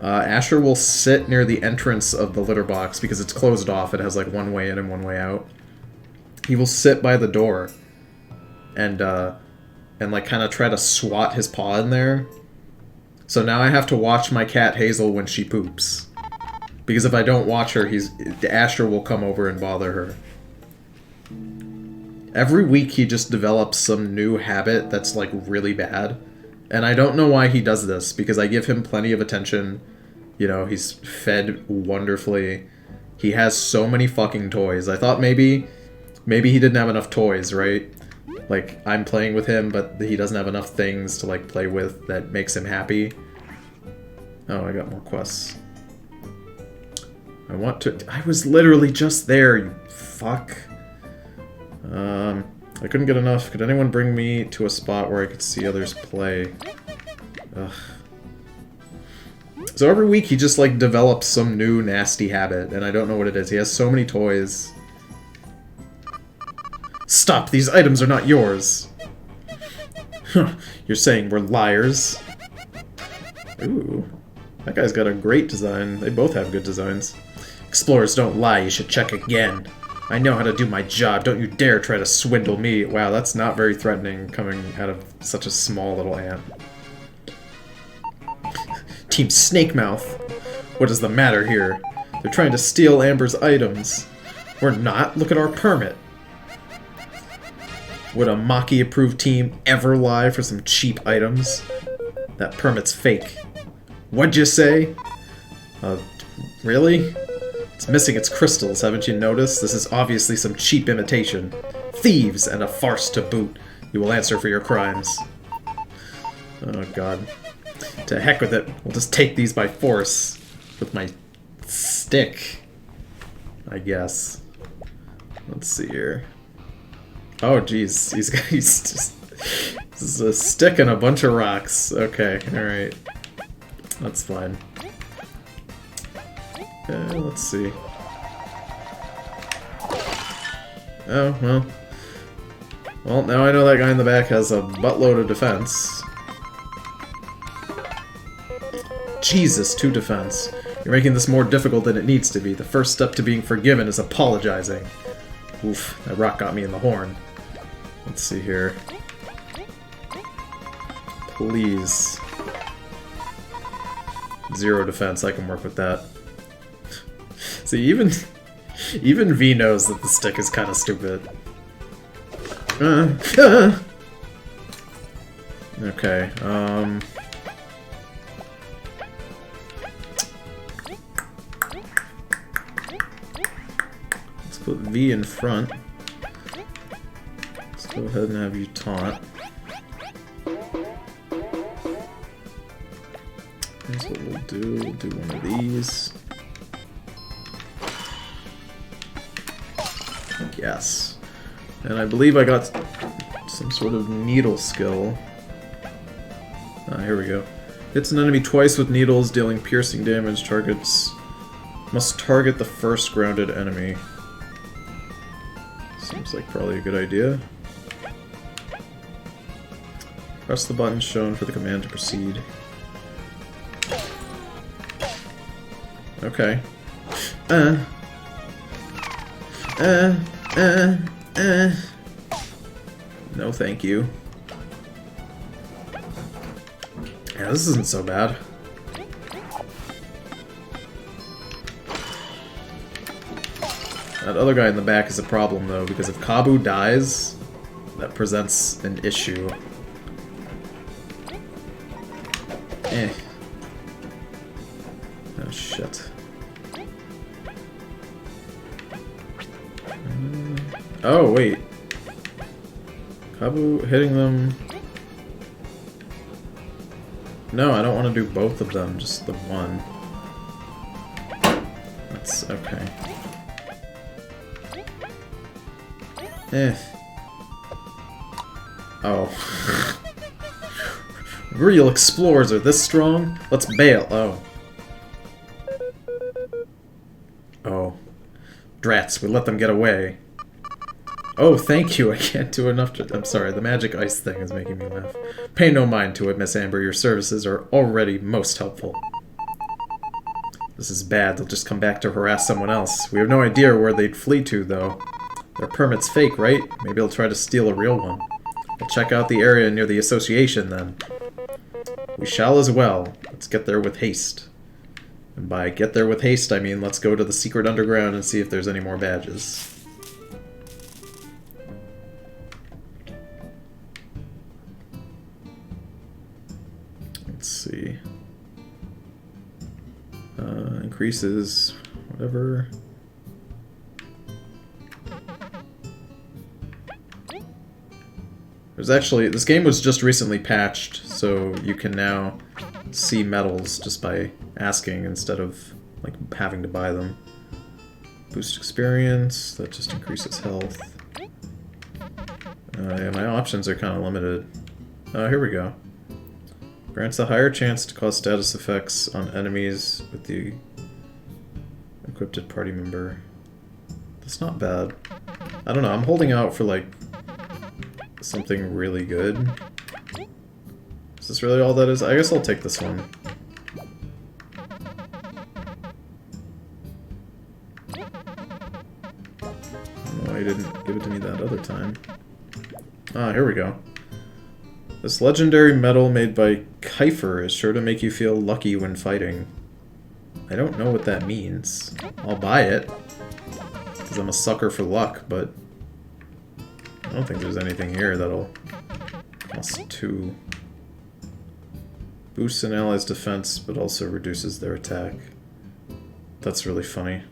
Asher will sit near the entrance of the litter box, because it's closed off, it has like one way in and one way out. He will sit by the door, and like kind of try to swat his paw in there. So now I have to watch my cat Hazel when she poops. Because if I don't watch her, Asher will come over and bother her. Every week he just develops some new habit that's like really bad. And I don't know why he does this, because I give him plenty of attention. You know, he's fed wonderfully. He has so many fucking toys. I thought maybe he didn't have enough toys, right? Like, I'm playing with him, but he doesn't have enough things to like play with that makes him happy. Oh, I got more quests. I was literally just there, you fuck. I couldn't get enough. Could anyone bring me to a spot where I could see others play? Ugh. So every week he just, like, develops some new nasty habit, and I don't know what it is. He has so many toys. Stop! These items are not yours! You're saying we're liars? Ooh. That guy's got a great design. They both have good designs. Explorers don't lie, you should check again. I know how to do my job, don't you dare try to swindle me. Wow, that's not very threatening coming out of such a small little ant. Team Snakemouth. What is the matter here? They're trying to steal Amber's items. We're not, look at our permit. Would a Maki-approved team ever lie for some cheap items? That permit's fake. What'd you say? Really? It's missing its crystals, haven't you noticed? This is obviously some cheap imitation. Thieves, and a farce to boot. You will answer for your crimes. Oh god. To heck with it. We'll just take these by force. With my stick. I guess. Let's see here. Oh jeez. He's just... This is a stick and a bunch of rocks. Okay, alright. That's fine. Let's see. Oh, well. Well, now I know that guy in the back has a buttload of defense. Jesus, 2 defense. You're making this more difficult than it needs to be. The first step to being forgiven is apologizing. Oof, that rock got me in the horn. Let's see here. Please. 0 defense, I can work with that. See, even V knows that the stick is kind of stupid. Okay, let's put V in front. Let's go ahead and have you taunt. Here's what we'll do. We'll do one of these. Yes. And I believe I got some sort of needle skill. Here we go. Hits an enemy twice with needles, dealing piercing damage. Targets must target the first grounded enemy. Seems like probably a good idea. Press the button shown for the command to proceed. Okay. No, thank you. Yeah, this isn't so bad. That other guy in the back is a problem, though, because if Kabu dies, that presents an issue. Oh, shit. Oh, wait. Kabu hitting them... No, I don't want to do both of them, just the one. That's okay. Oh. Real explorers are this strong? Let's bail. Oh. Oh. Drats, we let them get away. Oh, thank you. I can't do enough to... I'm sorry, the magic ice thing is making me laugh. Pay no mind to it, Miss Amber. Your services are already most helpful. This is bad. They'll just come back to harass someone else. We have no idea where they'd flee to, though. Their permit's fake, right? Maybe they'll try to steal a real one. We'll check out the area near the association, then. We shall as well. Let's get there with haste. And by get there with haste, I mean let's go to the secret underground and see if there's any more badges. Let's see. Increases whatever. There's actually, this game was just recently patched, so you can now see medals just by asking instead of like having to buy them. Boost experience, that just increases health. Yeah, my options are kind of limited. Here we go. Grants a higher chance to cause status effects on enemies with the equipped party member. That's not bad. I don't know, I'm holding out for like something really good. Is this really all that is? I guess I'll take this one. No, he didn't give it to me that other time. Ah, here we go. This legendary medal made by Kiefer is sure to make you feel lucky when fighting. I don't know what that means. I'll buy it, because I'm a sucker for luck, but I don't think there's anything here that'll cost 2. Boosts an ally's defense, but also reduces their attack. That's really funny.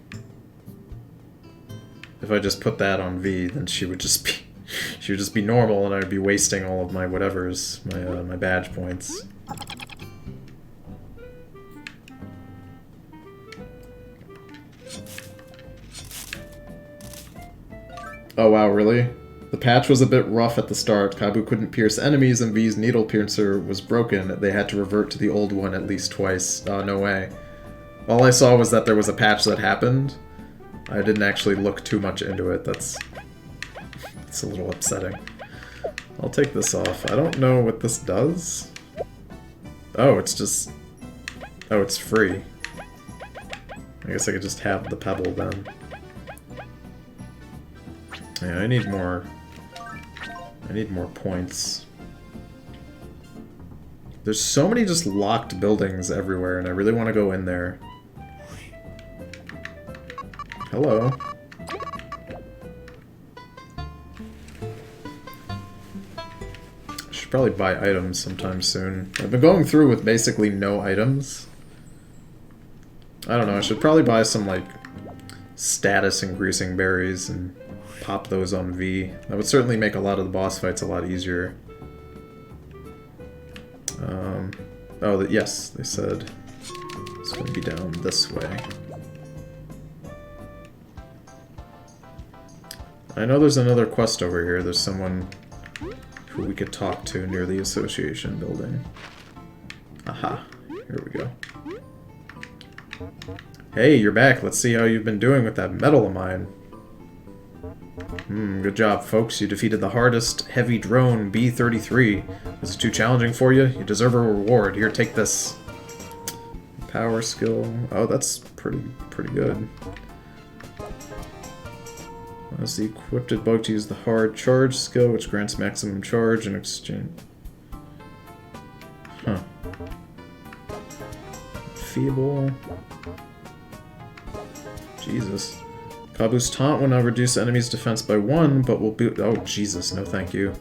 If I just put that on V, then she would just be normal, and I'd be wasting all of my whatevers, my badge points. Oh wow, really? The patch was a bit rough at the start. Kabu couldn't pierce enemies, and V's needle piercer was broken. They had to revert to the old one at least twice. Oh, no way. All I saw was that there was a patch that happened. I didn't actually look too much into it. That's a little upsetting. I'll take this off. I don't know what this does. Oh, it's just... Oh, it's free. I guess I could just have the pebble then. Yeah, I need more points. There's so many just locked buildings everywhere, and I really want to go in there. Hello. I should probably buy items sometime soon. I've been going through with basically no items. I don't know, I should probably buy some, like, status increasing berries and pop those on V. That would certainly make a lot of the boss fights a lot easier. Oh, yes, they said it's going to be down this way. I know there's another quest over here. There's someone who we could talk to near the association building. Aha, here we go. Hey, you're back. Let's see how you've been doing with that medal of mine. Good job, folks. You defeated the hardest heavy drone, B-33. Was it too challenging for you? You deserve a reward. Here, take this. Power skill. Oh, that's pretty good. As the equipped bug to use the hard charge skill, which grants maximum charge in exchange. Huh. Feeble. Jesus. Kabu's taunt will now reduce enemies' defense by 1, but will boot. Oh, Jesus, no thank you.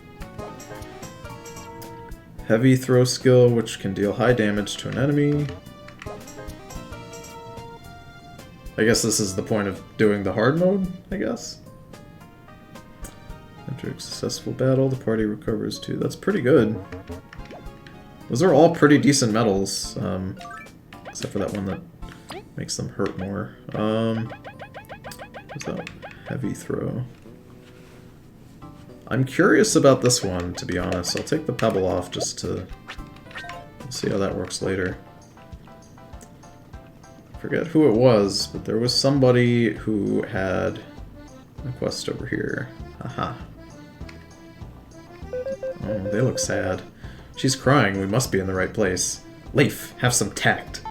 Heavy throw skill, which can deal high damage to an enemy. I guess this is the point of doing the hard mode, I guess. After a successful battle, the party recovers too. That's pretty good. Those are all pretty decent medals, except for that one that makes them hurt more. What's that? Heavy throw. I'm curious about this one, to be honest. I'll take the pebble off just to see how that works later. Forget who it was, but there was somebody who had a quest over here. Haha. Oh, they look sad. She's crying. We must be in the right place. Leif, have some tact.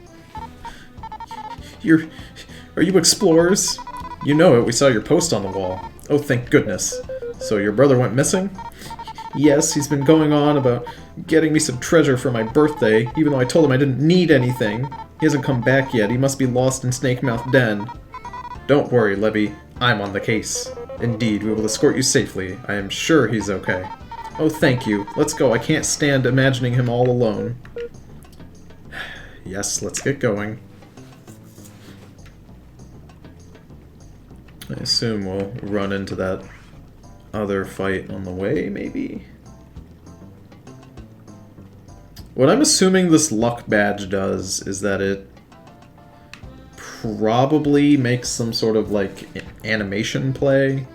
Are you explorers? You know it. We saw your post on the wall. Oh, thank goodness. So your brother went missing? Yes, he's been going on about getting me some treasure for my birthday, even though I told him I didn't need anything. He hasn't come back yet. He must be lost in Snakemouth Den. Don't worry, Levy. I'm on the case. Indeed, we will escort you safely. I am sure he's okay. Oh, thank you. Let's go. I can't stand imagining him all alone. Yes, let's get going. I assume we'll run into that other fight on the way, maybe? What I'm assuming this luck badge does is that it probably makes some sort of, like, animation play.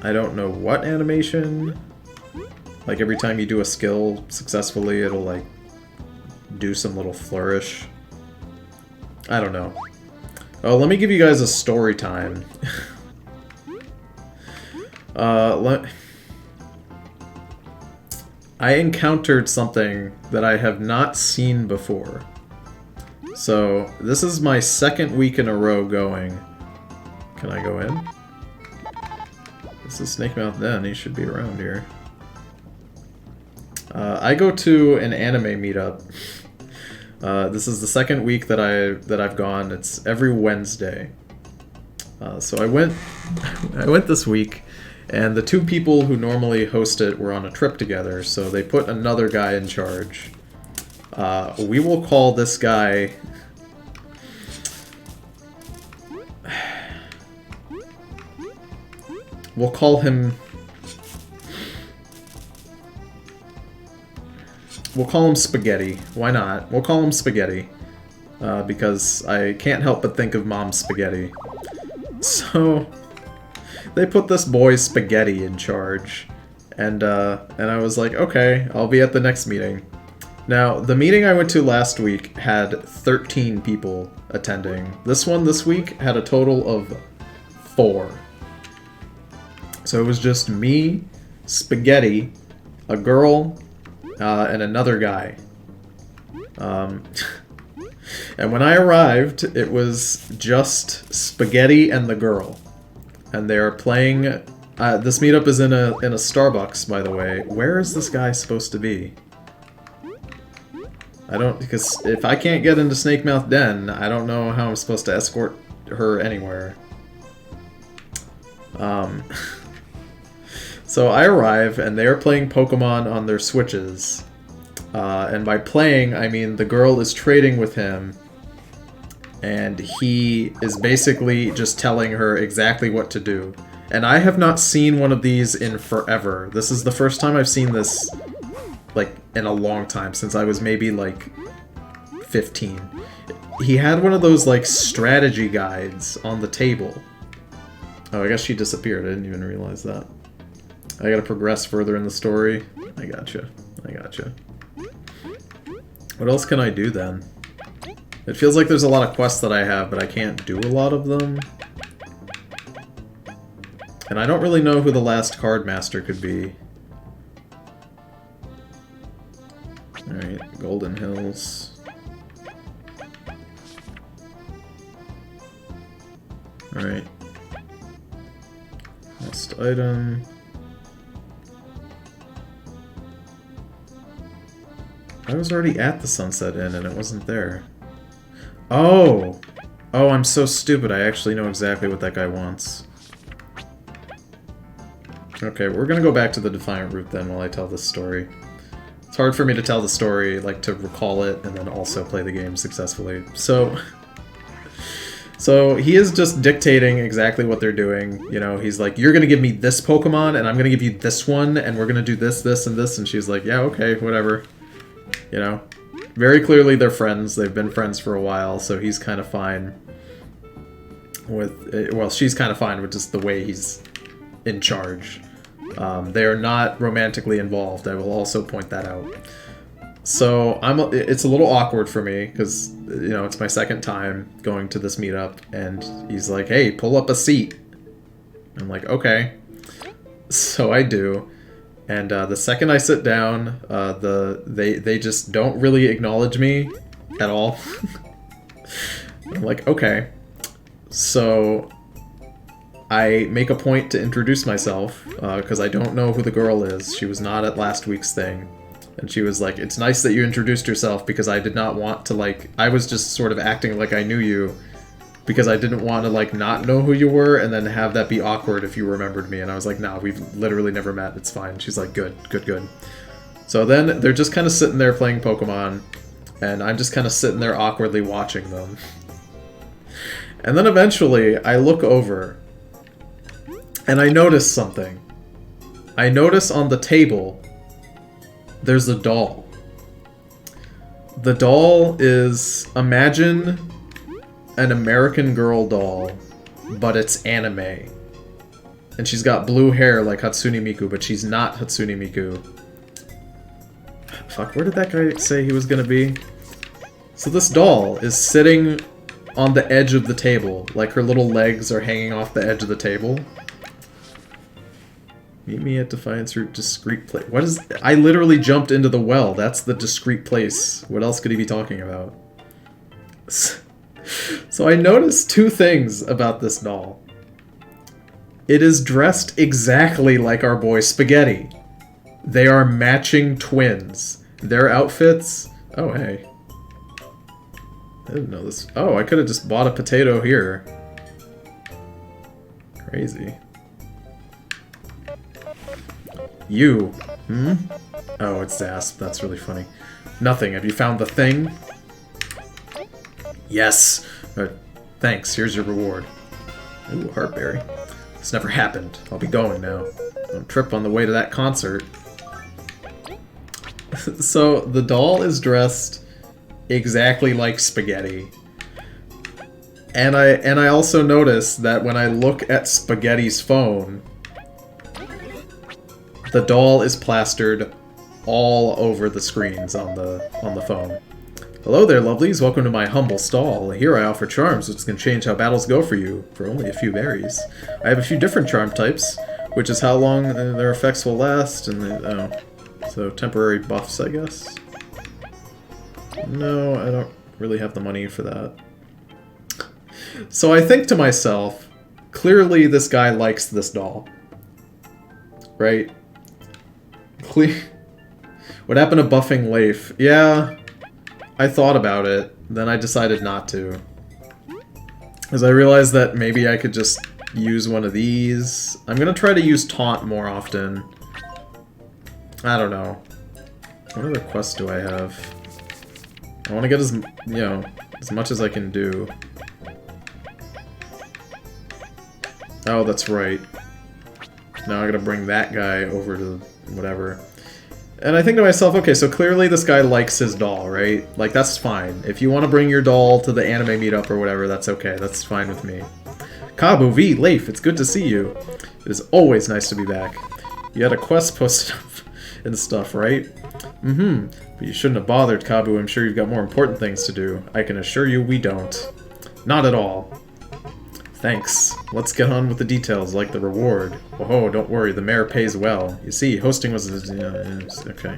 I don't know what animation. Like, every time you do a skill successfully, it'll, like, do some little flourish. I don't know. Oh, let me give you guys a story time. I encountered something that I have not seen before. So, this is my second week in a row going. Can I go in? This is Snakemouth Den, he should be around here. I go to an anime meetup. This is the second week that I've gone. It's every Wednesday. So I went this week, and the two people who normally host it were on a trip together, so they put another guy in charge. We will call this guy... We'll call him Spaghetti. Why not? We'll call him Spaghetti. Because I can't help but think of Mom's Spaghetti. So, they put this boy Spaghetti in charge. And I was like, okay, I'll be at the next meeting. Now, the meeting I went to last week had 13 people attending. This one this week had a total of 4. So it was just me, Spaghetti, a girl, and another guy. And when I arrived, it was just Spaghetti and the girl. And they're playing... this meetup is in a Starbucks, by the way. Where is this guy supposed to be? I don't... Because if I can't get into Snakemouth Den, I don't know how I'm supposed to escort her anywhere. So I arrive, and they are playing Pokemon on their Switches. And by playing, I mean the girl is trading with him, and he is basically just telling her exactly what to do. And I have not seen one of these in forever. This is the first time I've seen this, like, in a long time, since I was maybe, like, 15. He had one of those, like, strategy guides on the table. Oh, I guess she disappeared. I didn't even realize that. I gotta progress further in the story. I gotcha. I gotcha. What else can I do then? It feels like there's a lot of quests that I have, but I can't do a lot of them. And I don't really know who the last card master could be. Alright, Golden Hills. Alright. Next item. I was already at the Sunset Inn and it wasn't there. Oh! Oh, I'm so stupid. I actually know exactly what that guy wants. Okay, we're gonna go back to the Defiant route then while I tell this story. It's hard for me to tell the story, like, to recall it and then also play the game successfully. So he is just dictating exactly what they're doing. You know, he's like, you're gonna give me this Pokemon, and I'm gonna give you this one, and we're gonna do this, this, and this, and she's like, yeah, okay, whatever. You know? Very clearly they're friends. They've been friends for a while, so he's kind of fine with... Well, she's kind of fine with just the way he's in charge. They are not romantically involved. I will also point that out. So it's a little awkward for me because, you know, it's my second time going to this meetup, and he's like, "Hey, pull up a seat." I'm like, "Okay." So I do, and the second I sit down, they just don't really acknowledge me at all. I'm like, "Okay." So I make a point to introduce myself because I don't know who the girl is. She was not at last week's thing. And she was like, "It's nice that you introduced yourself because I did not want to, like," I was just sort of acting like I knew you because I didn't want to, like, not know who you were and then have that be awkward if you remembered me. And I was like, "No, we've literally never met. It's fine." She's like, "Good, good, good." So then they're just kind of sitting there playing Pokemon, and I'm just kind of sitting there awkwardly watching them. And then eventually I look over and I notice something. I notice on the table there's a doll. The doll is, imagine an American Girl doll, but it's anime. And she's got blue hair like Hatsune Miku, but she's not Hatsune Miku. Fuck, where did that guy say he was gonna be? So this doll is sitting on the edge of the table, like her little legs are hanging off the edge of the table. Meet me at Defiance Route discreet place. What is... I literally jumped into the well. That's the discreet place. What else could he be talking about? So I noticed two things about this doll. It is dressed exactly like our boy Spaghetti. They are matching twins. Their outfits... Oh, hey. I didn't know this. Oh, I could have just bought a potato here. Crazy. You. Hmm? Oh, it's Zasp. That's really funny. Nothing. Have you found the thing? Yes. Thanks. Here's your reward. Ooh, Heartberry. This never happened. I'll be going now. Don't trip on the way to that concert. So, the doll is dressed exactly like Spaghetti. And I also notice that when I look at Spaghetti's phone, the doll is plastered all over the screens on the phone. Hello there, lovelies. Welcome to my humble stall. Here I offer charms which can change how battles go for you, for only a few berries. I have a few different charm types, which is how long their effects will last, and so temporary buffs, I guess. No, I don't really have the money for that. So I think to myself, clearly this guy likes this doll. Right? What happened to buffing Leif? Yeah, I thought about it, then I decided not to. Because I realized that maybe I could just use one of these. I'm gonna try to use Taunt more often. I don't know. What other quests do I have? I want to get as much as I can do. Oh, that's right. Now I gotta bring that guy over to whatever. And I think to myself, okay, so clearly this guy likes his doll, right? Like, that's fine. If you want to bring your doll to the anime meetup or whatever, that's okay. That's fine with me. Kabu V, Leif, it's good to see you. It is always nice to be back. You had a quest posted up and stuff, right? Mm-hmm. But you shouldn't have bothered, Kabu. I'm sure you've got more important things to do. I can assure you we don't. Not at all. Thanks. Let's get on with the details, like the reward. Oh, don't worry, the mayor pays well. You see, hosting was... okay.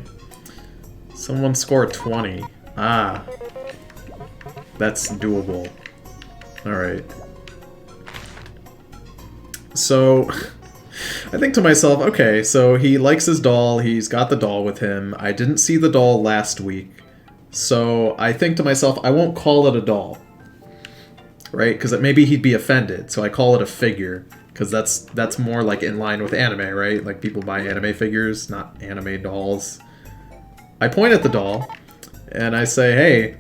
Someone score 20. Ah. That's doable. Alright. So, I think to myself, okay, so he likes his doll, he's got the doll with him. I didn't see the doll last week. So, I think to myself, I won't call it a doll. Right? Because maybe he'd be offended, so I call it a figure. Because that's more like in line with anime, right? Like people buy anime figures, not anime dolls. I point at the doll, and I say, "Hey,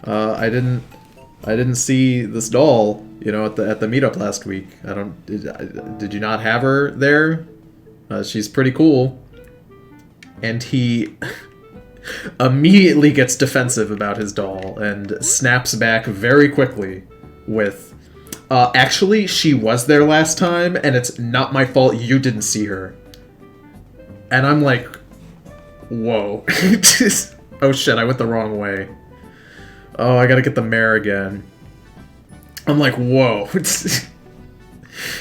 I didn't see this doll, you know, at the meetup last week. Did you not have her there? She's pretty cool." And he immediately gets defensive about his doll and snaps back very quickly with, Actually, she was there last time, and it's not my fault you didn't see her. And I'm like, whoa. Oh shit, I went the wrong way. Oh, I gotta get the mare again. I'm like, whoa.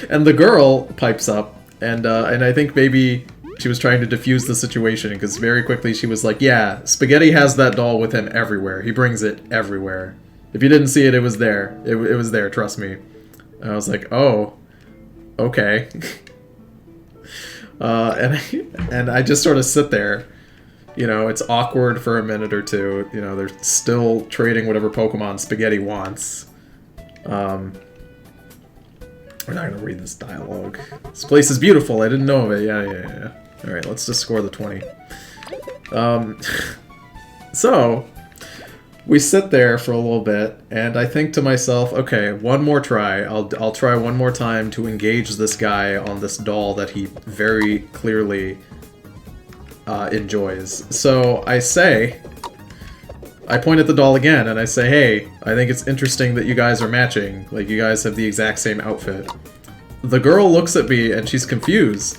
And the girl pipes up, and I think maybe she was trying to defuse the situation, because very quickly she was like, yeah, Spaghetti has that doll with him everywhere. He brings it everywhere. If you didn't see it, it was there. It was there, trust me. And I was like, oh, okay. And I just sort of sit there. You know, it's awkward for a minute or two. You know, they're still trading whatever Pokemon Spaghetti wants. We're not gonna read this dialogue. This place is beautiful. I didn't know of it. Yeah. Alright, let's just score the 20. So, we sit there for a little bit, and I think to myself, okay, one more try. I'll try one more time to engage this guy on this doll that he very clearly enjoys. So I point at the doll again, and I say, hey, I think it's interesting that you guys are matching. Like, you guys have the exact same outfit. The girl looks at me, and she's confused.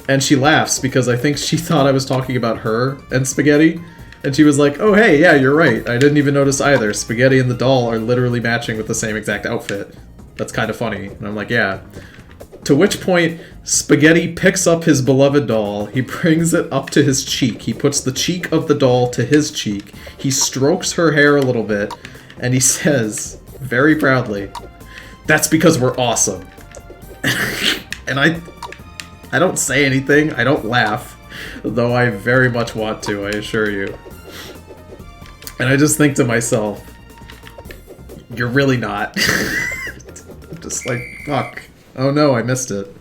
And she laughs, because I think she thought I was talking about her and Spaghetti. And she was like, oh, hey, yeah, you're right. I didn't even notice either. Spaghetti and the doll are literally matching with the same exact outfit. That's kind of funny. And I'm like, yeah. To which point, Spaghetti picks up his beloved doll, he brings it up to his cheek, he puts the cheek of the doll to his cheek, he strokes her hair a little bit, and he says, very proudly, that's because we're awesome. And I don't say anything, I don't laugh, though I very much want to, I assure you. And I just think to myself, you're really not. I'm just like, fuck. Oh no, I missed it.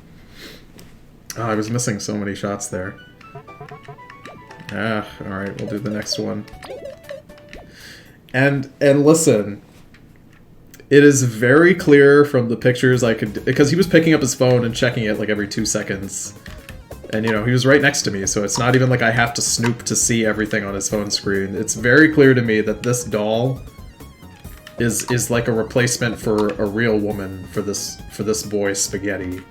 Oh, I was missing so many shots there. Alright, we'll do the next one. And listen, it is very clear from the pictures I could... Because he was picking up his phone and checking it like every 2 seconds. And, you know, he was right next to me, so it's not even like I have to snoop to see everything on his phone screen. It's very clear to me that this doll is like a replacement for a real woman for this boy Spaghetti.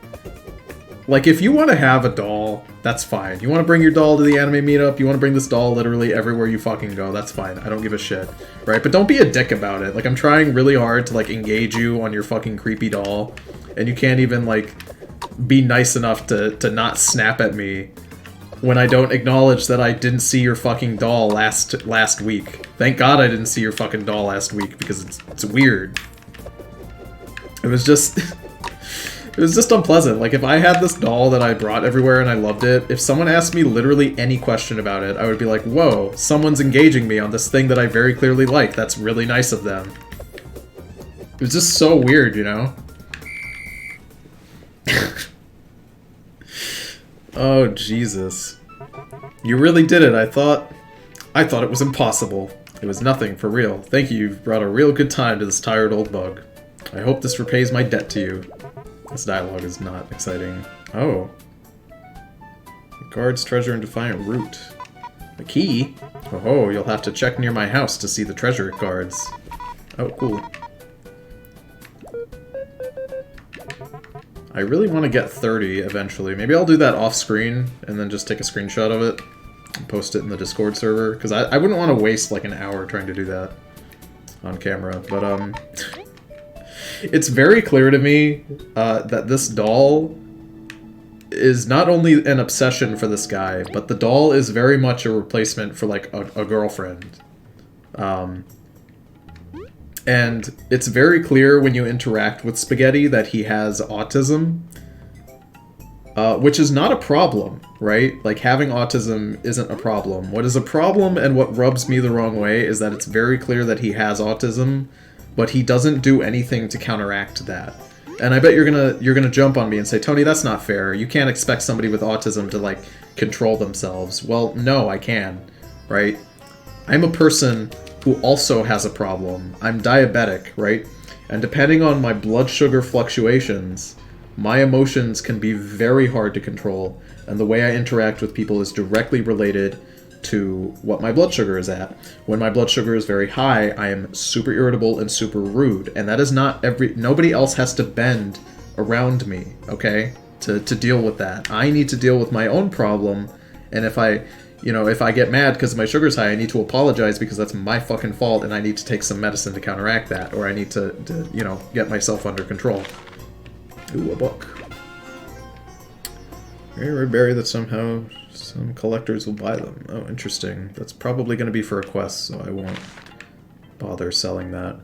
Like, if you want to have a doll, that's fine. You want to bring your doll to the anime meetup, you want to bring this doll literally everywhere you fucking go, that's fine. I don't give a shit. Right? But don't be a dick about it. Like, I'm trying really hard to, like, engage you on your fucking creepy doll, and you can't even, like, be nice enough to not snap at me when I don't acknowledge that I didn't see your fucking doll last week. Thank God I didn't see your fucking doll last week, because it's weird. It was just... It was just unpleasant. Like, if I had this doll that I brought everywhere and I loved it, if someone asked me literally any question about it, I would be like, whoa, someone's engaging me on this thing that I very clearly like. That's really nice of them. It was just so weird, you know? Oh, Jesus. You really did it. I thought it was impossible. It was nothing, for real. Thank you. You've brought a real good time to this tired old bug. I hope this repays my debt to you. This dialogue is not exciting. Oh. Guards treasure and defiant root. A key? Oh, you'll have to check near my house to see the treasure it guards. Oh, cool. I really want to get 30 eventually. Maybe I'll do that off screen and then just take a screenshot of it and post it in the Discord server. Because I wouldn't want to waste like an hour trying to do that on camera. But, it's very clear to me that this doll is not only an obsession for this guy, but the doll is very much a replacement for, like, a girlfriend. And it's very clear when you interact with Spaghetti that he has autism, which is not a problem, right? Like, having autism isn't a problem. What is a problem and what rubs me the wrong way is that it's very clear that he has autism, but he doesn't do anything to counteract that. And I bet you're gonna jump on me and say, Tony, that's not fair. You can't expect somebody with autism to, like, control themselves. Well, no, I can, right? I'm a person who also has a problem. I'm diabetic, right? And depending on my blood sugar fluctuations, my emotions can be very hard to control, and the way I interact with people is directly related to what my blood sugar is at. When my blood sugar is very high, I am super irritable and super rude, and that is not nobody else has to bend around me, okay, to deal with that. I need to deal with my own problem, and if I get mad because my sugar's high, I need to apologize because that's my fucking fault, and I need to take some medicine to counteract that, or I need to get myself under control. Ooh, a book. Very rare berry that somehow some collectors will buy them. Oh, interesting. That's probably going to be for a quest, so I won't bother selling that.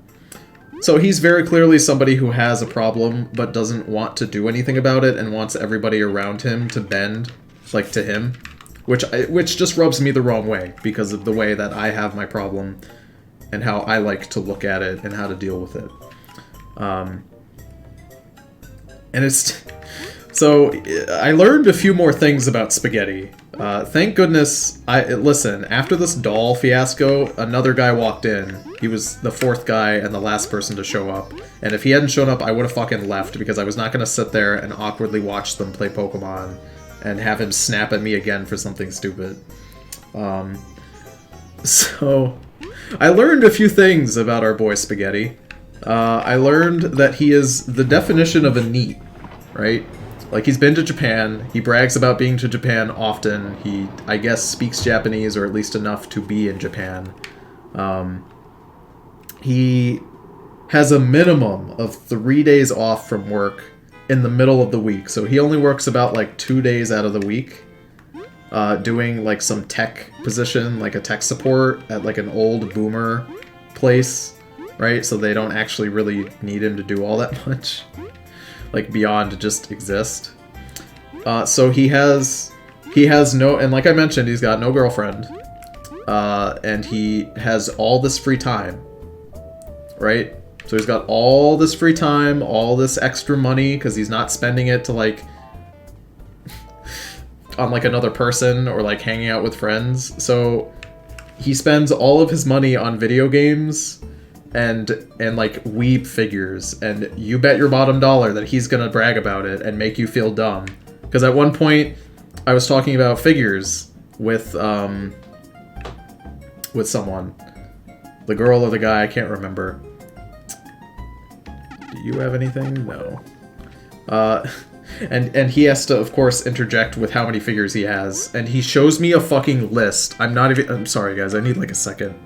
So he's very clearly somebody who has a problem, but doesn't want to do anything about it, and wants everybody around him to bend, like, to him. Which just rubs me the wrong way, because of the way that I have my problem, and how I like to look at it, and how to deal with it. And it's... So, I learned a few more things about spaghetti. Thank goodness, listen, after this doll fiasco, another guy walked in. He was the fourth guy and the last person to show up. And if he hadn't shown up, I would have fucking left, because I was not going to sit there and awkwardly watch them play Pokemon and have him snap at me again for something stupid. So, I learned a few things about our boy Spaghetti. I learned that he is the definition of a NEET, right? Like, he's been to Japan, he brags about being to Japan often, he, I guess, speaks Japanese, or at least enough to be in Japan. He has a minimum of 3 days off from work in the middle of the week, so he only works about, like, 2 days out of the week, doing, like, some tech position, like a tech support at, like, an old boomer place, right? So they don't actually really need him to do all that much. Like, beyond just exist. So he has no, and like I mentioned, he's got no girlfriend. And he has all this free time. Right? So he's got all this free time, all this extra money, because he's not spending it to, like, on, like, another person, or, like, hanging out with friends. So he spends all of his money on video games, and like weeb figures, and you bet your bottom dollar that he's gonna brag about it and make you feel dumb. Because at one point I was talking about figures with someone, the girl or the guy, I can't remember. Do you have anything? No. And he has to, of course, interject with how many figures he has, and he shows me a fucking list. I'm sorry guys, I need like a second.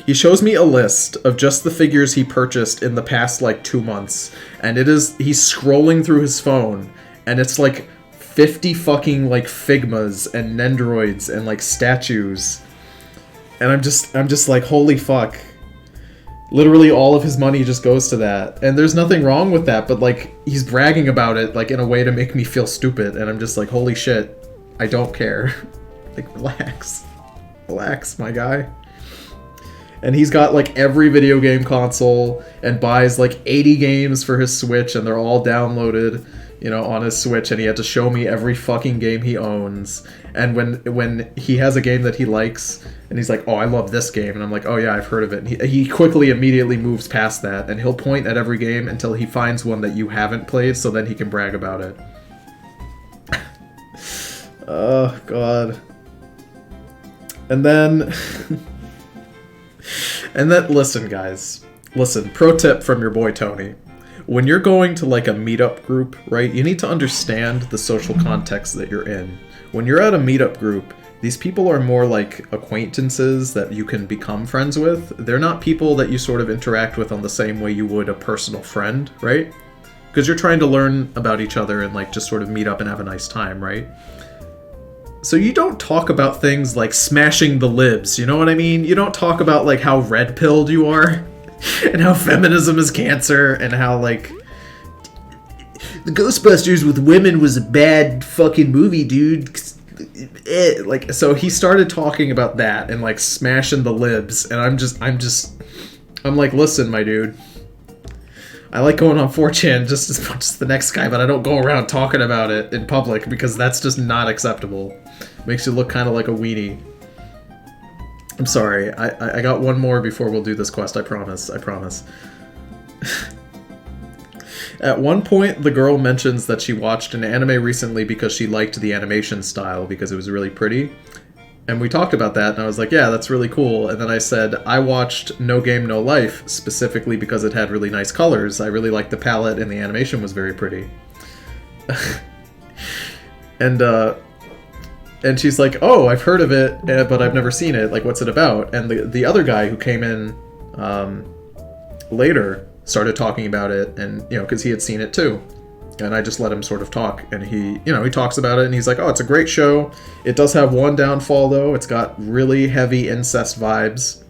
He shows me a list of just the figures he purchased in the past, like, 2 months. And he's scrolling through his phone, and it's, like, 50 fucking, like, Figmas and Nendoroids and, like, statues. And I'm just like, holy fuck. Literally all of his money just goes to that. And there's nothing wrong with that, but, like, he's bragging about it, like, in a way to make me feel stupid. And I'm just like, holy shit, I don't care. Like, relax. Relax, my guy. And he's got, like, every video game console, and buys, like, 80 games for his Switch, and they're all downloaded, on his Switch, and he had to show me every fucking game he owns. And when he has a game that he likes, and he's like, oh, I love this game, and I'm like, oh yeah, I've heard of it. And he quickly, immediately moves past that, and he'll point at every game until he finds one that you haven't played, so then he can brag about it. Oh, God. And then... And then, listen, guys. Listen, pro tip from your boy Tony. When you're going to, like, a meetup group, right, you need to understand the social context that you're in. When you're at a meetup group, these people are more like acquaintances that you can become friends with. They're not people that you sort of interact with on the same way you would a personal friend, right? Because you're trying to learn about each other and, like, just sort of meet up and have a nice time, right? So you don't talk about things like smashing the libs, you know what I mean? You don't talk about, like, how red-pilled you are, and how feminism is cancer, and how, like, the Ghostbusters with women was a bad fucking movie, dude. Like, so he started talking about that, and, like, smashing the libs, and I'm like, listen, my dude. I like going on 4chan just as much as the next guy, but I don't go around talking about it in public, because that's just not acceptable. Makes you look kind of like a weenie. I'm sorry, I got one more before we'll do this quest, I promise. At one point, the girl mentions that she watched an anime recently because she liked the animation style, because it was really pretty. And we talked about that, and I was like, yeah, that's really cool. And then I said, I watched No Game, No Life specifically because it had really nice colors. I really liked the palette, and the animation was very pretty. And she's like, oh, I've heard of it, but I've never seen it. Like, what's it about? And the other guy who came in later started talking about it, and, you know, because he had seen it too. And I just let him sort of talk, and he talks about it, and he's like, oh, it's a great show. It does have one downfall, though. It's got really heavy incest vibes,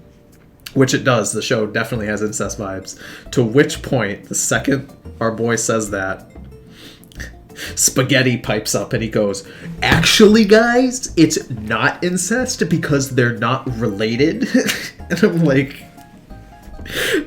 which it does. The show definitely has incest vibes. To which point, the second our boy says that, Spaghetti pipes up, and he goes, actually, guys, it's not incest because they're not related. And I'm like...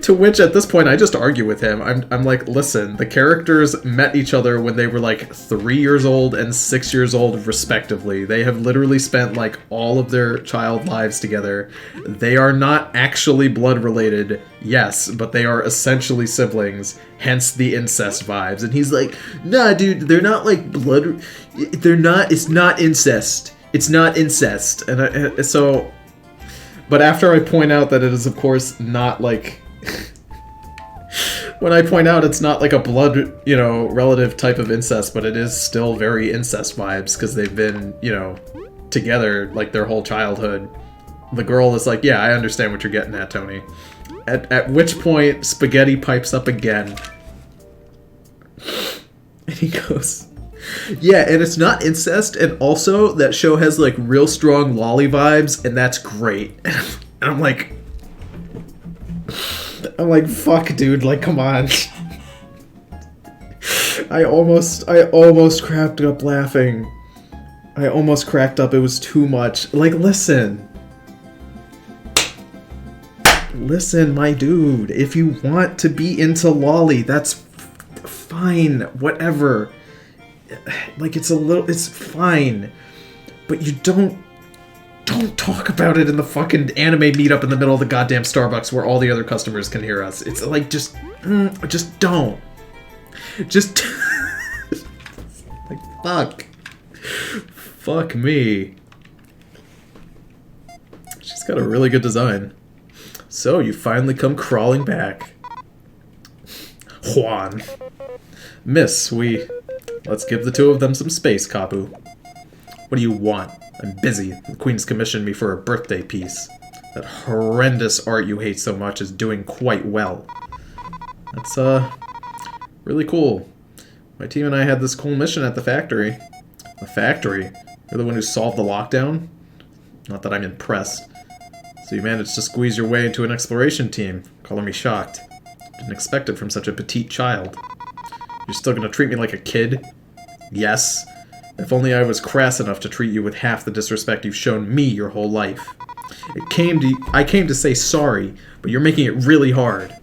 To which, at this point, I just argue with him. I'm like, listen, the characters met each other when they were like 3 years old and 6 years old, respectively. They have literally spent like all of their child lives together. They are not actually blood related, yes, but they are essentially siblings, hence the incest vibes. And he's like, nah, dude, they're not like blood. They're not, it's not incest. It's not incest. And so... But after I point out that it is, of course, not like... when I point out it's not like a blood, you know, relative type of incest, but it is still very incest vibes, because they've been, you know, together, like, their whole childhood. The girl is like, yeah, I understand what you're getting at, Tony. At which point, Spaghetti pipes up again. And he goes... Yeah, and it's not incest, and also that show has like real strong lolly vibes, and that's great. And I'm like, fuck, dude, like, come on. I almost cracked up laughing. I almost cracked up. It was too much. Like, listen, my dude. If you want to be into lolly, that's fine. Whatever. Like, it's fine, but you don't talk about it in the fucking anime meetup in the middle of the goddamn Starbucks where all the other customers can hear us. It's like, just don't. Just, like, fuck me. She's got a really good design. So, you finally come crawling back. Juan. Miss, let's give the two of them some space, Kabu. What do you want? I'm busy. The Queen's commissioned me for a birthday piece. That horrendous art you hate so much is doing quite well. That's, really cool. My team and I had this cool mission at the factory. The factory? You're the one who solved the lockdown? Not that I'm impressed. So you managed to squeeze your way into an exploration team. Color me shocked. Didn't expect it from such a petite child. You're still gonna treat me like a kid? Yes. If only I was crass enough to treat you with half the disrespect you've shown me your whole life. I came to say sorry, but you're making it really hard.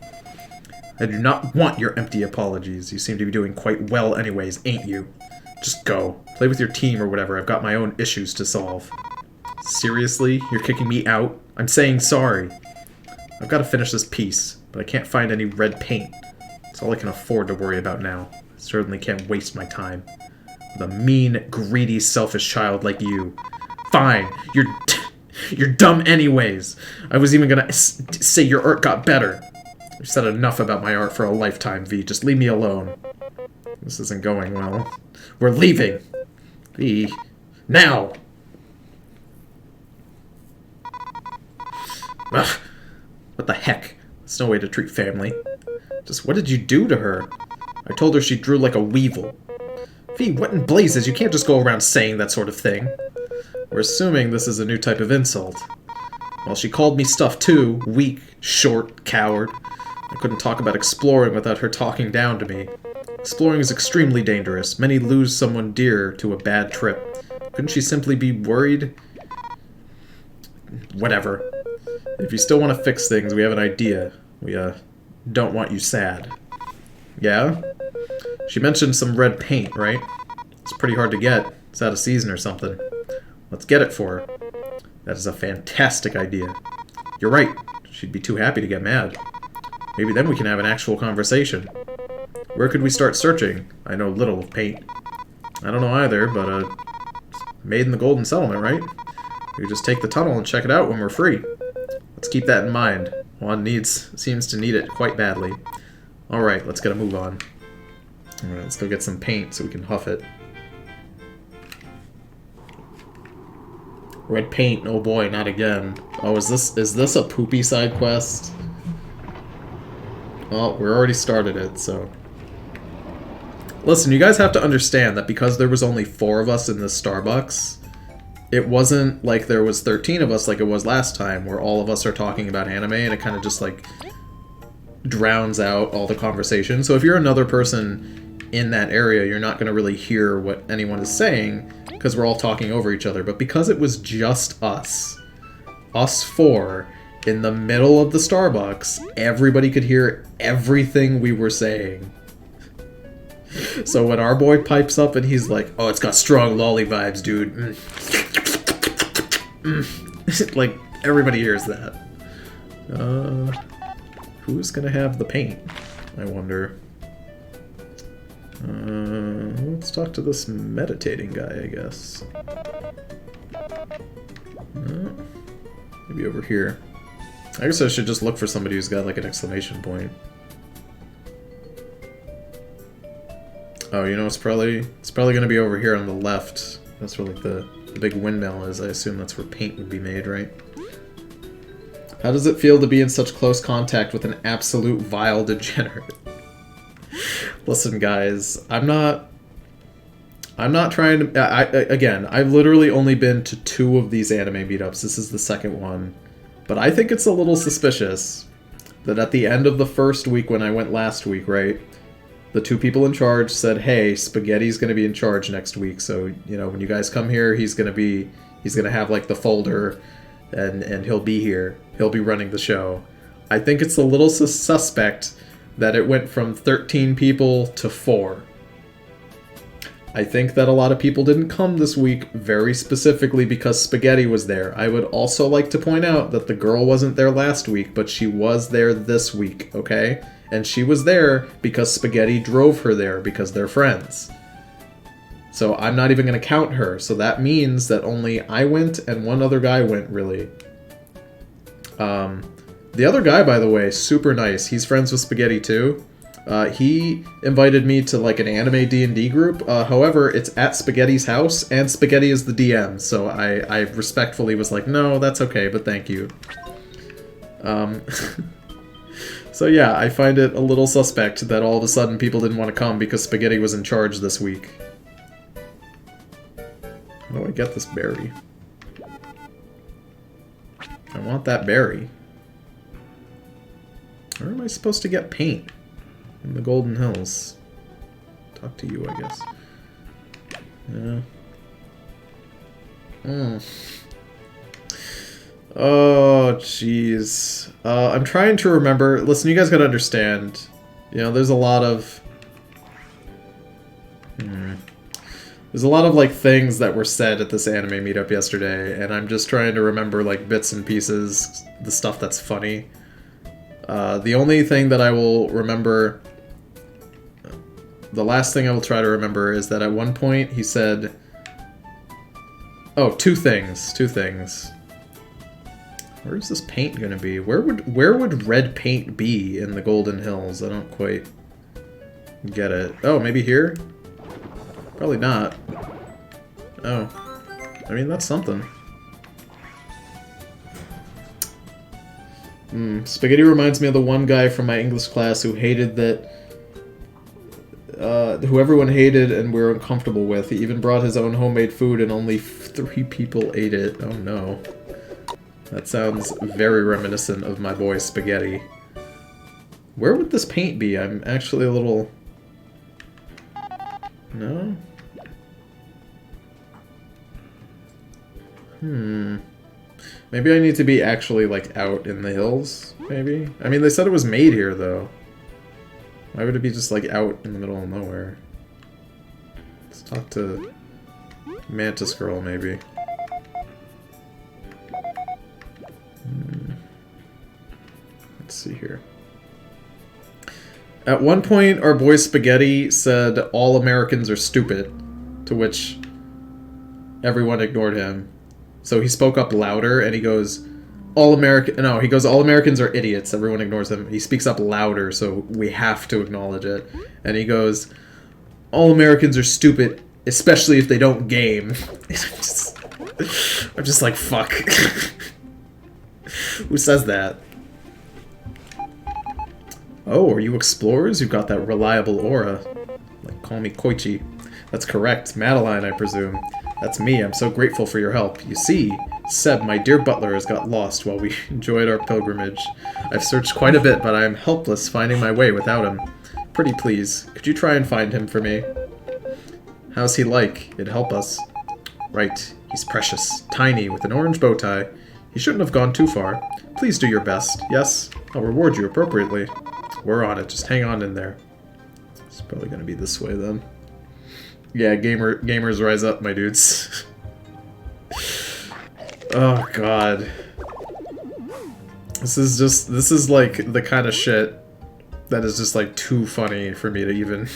I do not want your empty apologies. You seem to be doing quite well anyways, ain't you? Just go. Play with your team or whatever. I've got my own issues to solve. Seriously? You're kicking me out? I'm saying sorry. I've got to finish this piece, but I can't find any red paint. It's all I can afford to worry about now. I certainly can't waste my time with a mean, greedy, selfish child like you. Fine, you're dumb anyways. I was even gonna say your art got better. You've said enough about my art for a lifetime, V. Just leave me alone. This isn't going well. We're leaving. V. Now! Ugh. What the heck? That's no way to treat family. Just what did you do to her? I told her she drew like a weevil. V, what in blazes? You can't just go around saying that sort of thing. We're assuming this is a new type of insult. Well, she called me stuff too. Weak, short, coward. I couldn't talk about exploring without her talking down to me. Exploring is extremely dangerous. Many lose someone dear to a bad trip. Couldn't she simply be worried? Whatever. If you still want to fix things, we have an idea. We, don't want you sad. Yeah? She mentioned some red paint, right? It's pretty hard to get. It's out of season or something. Let's get it for her. That is a fantastic idea. You're right. She'd be too happy to get mad. Maybe then we can have an actual conversation. Where could we start searching? I know little of paint. I don't know either, but, made in the Golden Settlement, right? We just take the tunnel and check it out when we're free. Let's keep that in mind. Juan seems to need it quite badly. Alright, let's get a move on. Alright, let's go get some paint so we can huff it. Red paint, oh boy, not again. Oh, is this a poopy side quest? Well, we already started it, so... Listen, you guys have to understand that because there was only 4 of us in this Starbucks, it wasn't like there was 13 of us like it was last time, where all of us are talking about anime, and it kind of just, like, drowns out all the conversation. So if you're another person in that area, you're not going to really hear what anyone is saying, because we're all talking over each other. But because it was just us 4, in the middle of the Starbucks, everybody could hear everything we were saying. So when our boy pipes up and he's like, oh, it's got strong lolly vibes, dude. Like, everybody hears that. Who's gonna have the paint? I wonder. Let's talk to this meditating guy, I guess. Maybe over here. I guess I should just look for somebody who's got, like, an exclamation point. Oh, you know, it's probably gonna be over here on the left. That's where, like, the big windmill is. I assume that's where paint would be made, right? How does it feel to be in such close contact with an absolute vile degenerate? Listen, guys, I'm not trying to... Again, I've literally only been to 2 of these anime meetups. This is the second one. But I think it's a little suspicious that at the end of the first week when I went last week, right, the 2 people in charge said, hey, Spaghetti's going to be in charge next week, so, you know, when you guys come here, he's going to have, like, the folder, and he'll be here. He'll be running the show. I think it's a little suspect that it went from 13 people to 4. I think that a lot of people didn't come this week very specifically because Spaghetti was there. I would also like to point out that the girl wasn't there last week, but she was there this week, okay? And she was there because Spaghetti drove her there because they're friends. So I'm not even going to count her. So that means that only I went and one other guy went, really. The other guy, by the way, super nice. He's friends with Spaghetti too. He invited me to, like, an anime D&D group. However, it's at Spaghetti's house, and Spaghetti is the DM, so I respectfully was like, no, that's okay, but thank you. So yeah, I find it a little suspect that all of a sudden people didn't want to come because Spaghetti was in charge this week. How do I get this berry? I want that berry. Where am I supposed to get paint? In the Golden Hills. Talk to you, I guess. Yeah. Oh, jeez. I'm trying to remember. Listen, you guys gotta understand. You know, there's a lot of... There's a lot of, like, things that were said at this anime meetup yesterday, and I'm just trying to remember, like, bits and pieces, the stuff that's funny. The only thing that I will remember... The last thing I will try to remember is that at one point he said... Oh, 2 things. 2 things. Where's this paint gonna be? Where would red paint be in the Golden Hills? I don't quite get it. Oh, maybe here? Probably not. Oh. I mean, that's something. Spaghetti reminds me of the one guy from my English class who hated that... who everyone hated and we were uncomfortable with. He even brought his own homemade food and only 3 people ate it. Oh no. That sounds very reminiscent of my boy Spaghetti. Where would this paint be? I'm actually a little... No? Maybe I need to be actually, like, out in the hills, maybe? I mean, they said it was made here, though. Why would it be just, like, out in the middle of nowhere? Let's talk to Mantis Girl, maybe. Let's see here. At one point, our boy Spaghetti said, all Americans are stupid, to which everyone ignored him. So he spoke up louder, and he goes, all Americans are idiots. Everyone ignores him. He speaks up louder, so we have to acknowledge it. And he goes, all Americans are stupid, especially if they don't game. I'm just like, fuck. Who says that? Oh, are you explorers? You've got that reliable aura. Like, call me Koichi. That's correct. Madeline, I presume. That's me. I'm so grateful for your help. You see, Seb, my dear butler, has got lost while we enjoyed our pilgrimage. I've searched quite a bit, but I am helpless finding my way without him. Pretty please, could you try and find him for me? How's he like? It'd help us. Right. He's precious. Tiny, with an orange bow tie. He shouldn't have gone too far. Please do your best. Yes, I'll reward you appropriately. We're on it. Just hang on in there. It's probably going to be this way, then. Yeah, gamers rise up, my dudes. Oh, God. This is like the kind of shit that is just like too funny for me to even...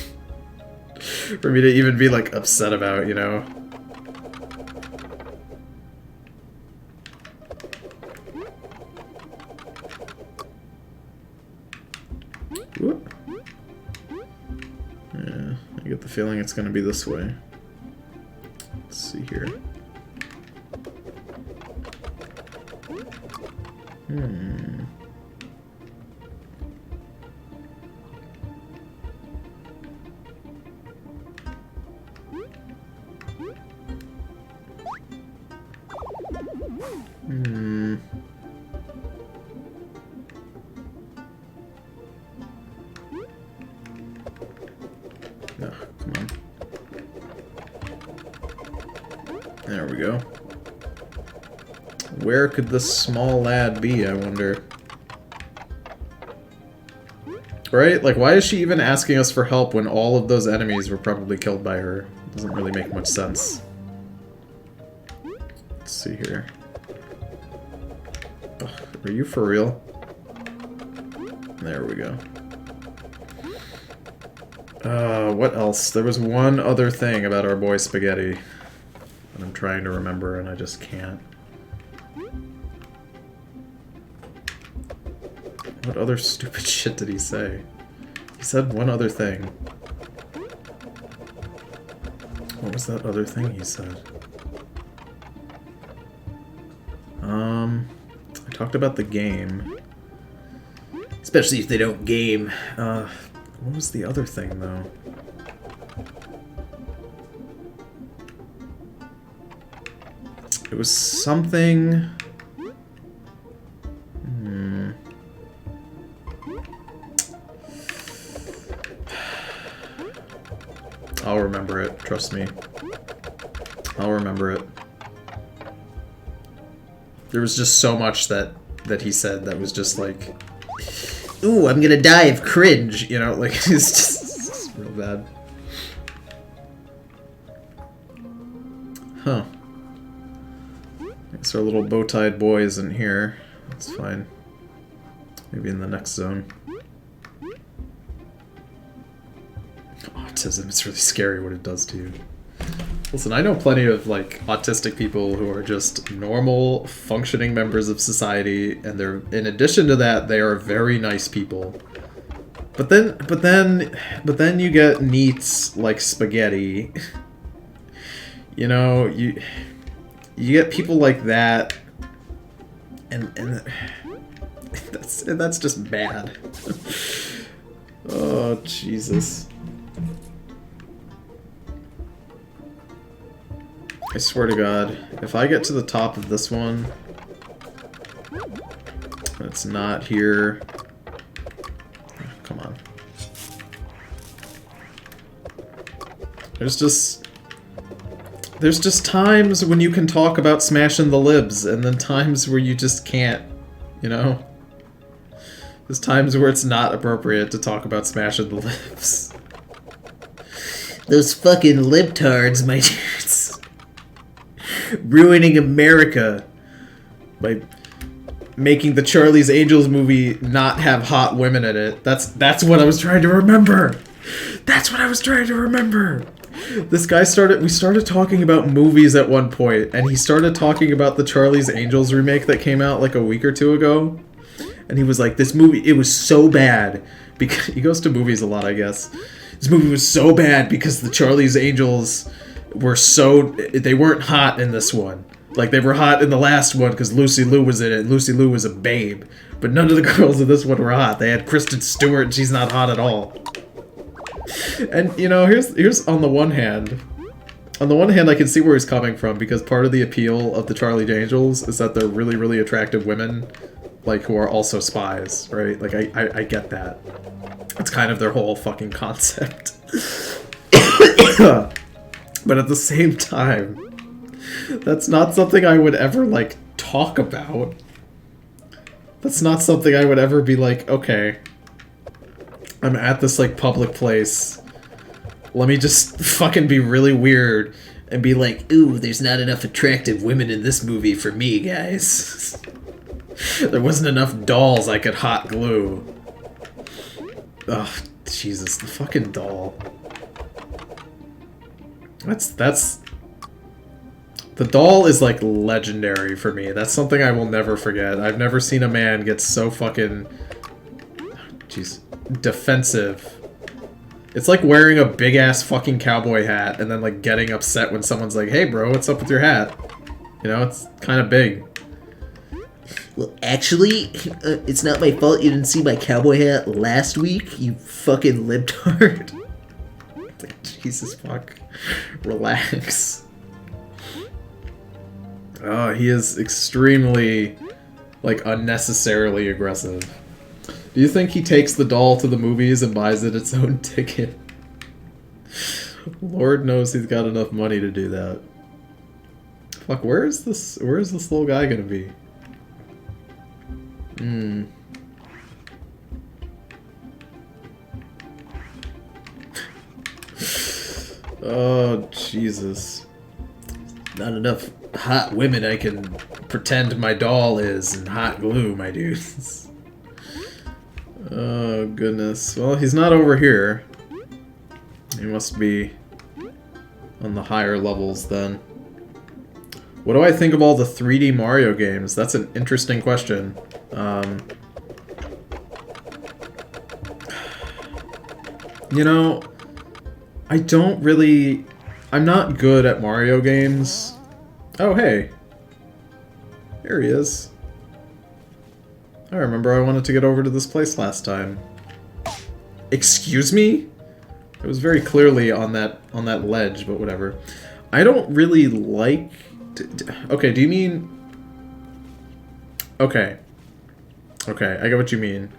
for me to even be like upset about, you know? Whoop. Yeah, I get the feeling it's gonna be this way. Let's see here. Oh, come on. There we go. Where could this small lad be, I wonder? Right? Like, why is she even asking us for help when all of those enemies were probably killed by her? Doesn't really make much sense. Let's see here. Ugh, are you for real? There we go. What else? There was one other thing about our boy Spaghetti that I'm trying to remember, and I just can't. What other stupid shit did he say? He said one other thing. What was that other thing he said? I talked about the game. Especially if they don't game. What was the other thing, though? It was something... I'll remember it, trust me. I'll remember it. There was just so much that he said that was just like... Ooh, I'm gonna die of cringe, you know, like, it's just real bad. Huh. I guess our little bow-tied boy isn't here. That's fine. Maybe in the next zone. Autism, it's really scary what it does to you. Listen, I know plenty of, like, autistic people who are just normal, functioning members of society, and they're, in addition to that, they are very nice people. But then you get neats like Spaghetti. You know, you get people like that, and that's just bad. Oh, Jesus. I swear to God, if I get to the top of this one, it's not here. Oh, come on. There's just times when you can talk about smashing the libs, and then times where you just can't, you know? There's times where it's not appropriate to talk about smashing the libs. Those fucking libtards, my dudes. Ruining America by making the Charlie's Angels movie not have hot women in it. That's what I was trying to remember. That's what I was trying to remember. This guy we started talking about movies at one point, and he started talking about the Charlie's Angels remake that came out like a week or two ago. And he was like, this movie, it was so bad. Because he goes to movies a lot, I guess. This movie was so bad because the Charlie's Angels were they weren't hot in this one. Like, they were hot in the last one because Lucy Liu was in it, and Lucy Liu was a babe. But none of the girls in this one were hot. They had Kristen Stewart, and she's not hot at all. And, you know, here's on the one hand, I can see where he's coming from, because part of the appeal of the Charlie's Angels is that they're really, really attractive women, like, who are also spies, right? Like, I get that. It's kind of their whole fucking concept. But at the same time, that's not something I would ever, like, talk about. That's not something I would ever be like, okay, I'm at this, like, public place. Let me just fucking be really weird and be like, ooh, there's not enough attractive women in this movie for me, guys. There wasn't enough dolls I could hot glue. Ugh, Jesus, the fucking doll. That's... The doll is, like, legendary for me. That's something I will never forget. I've never seen a man get so fucking... Jeez. Defensive. It's like wearing a big-ass fucking cowboy hat and then, like, getting upset when someone's like, hey, bro, what's up with your hat? You know, it's kind of big. Well, actually, it's not my fault you didn't see my cowboy hat last week, you fucking libtard. Like, Jesus fuck. Relax. Oh, he is extremely, like, unnecessarily aggressive. Do you think he takes the doll to the movies and buys it its own ticket? Lord knows he's got enough money to do that. Fuck, where is this little guy gonna be? Oh, Jesus. Not enough hot women I can pretend my doll is and hot glue, my dudes. Oh, goodness. Well, he's not over here. He must be on the higher levels, then. What do I think of all the 3D Mario games? That's an interesting question. You know, I'm not good at Mario games. Oh, hey. Here he is. I remember I wanted to get over to this place last time. Excuse me? It was very clearly on that ledge, but whatever. I don't really like... Okay, do you mean... Okay. Okay, I get what you mean.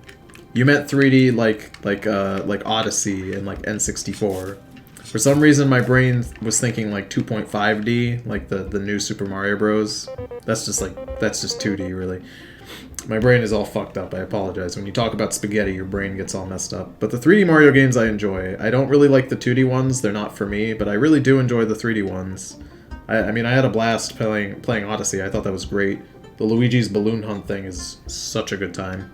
You meant 3D like Odyssey and like N64. For some reason my brain was thinking like 2.5D, like the new Super Mario Bros. That's just 2D really. My brain is all fucked up, I apologize. When you talk about spaghetti, your brain gets all messed up. But the 3D Mario games I enjoy. I don't really like the 2D ones, they're not for me, but I really do enjoy the 3D ones. I mean, I had a blast playing Odyssey, I thought that was great. The Luigi's Balloon Hunt thing is such a good time.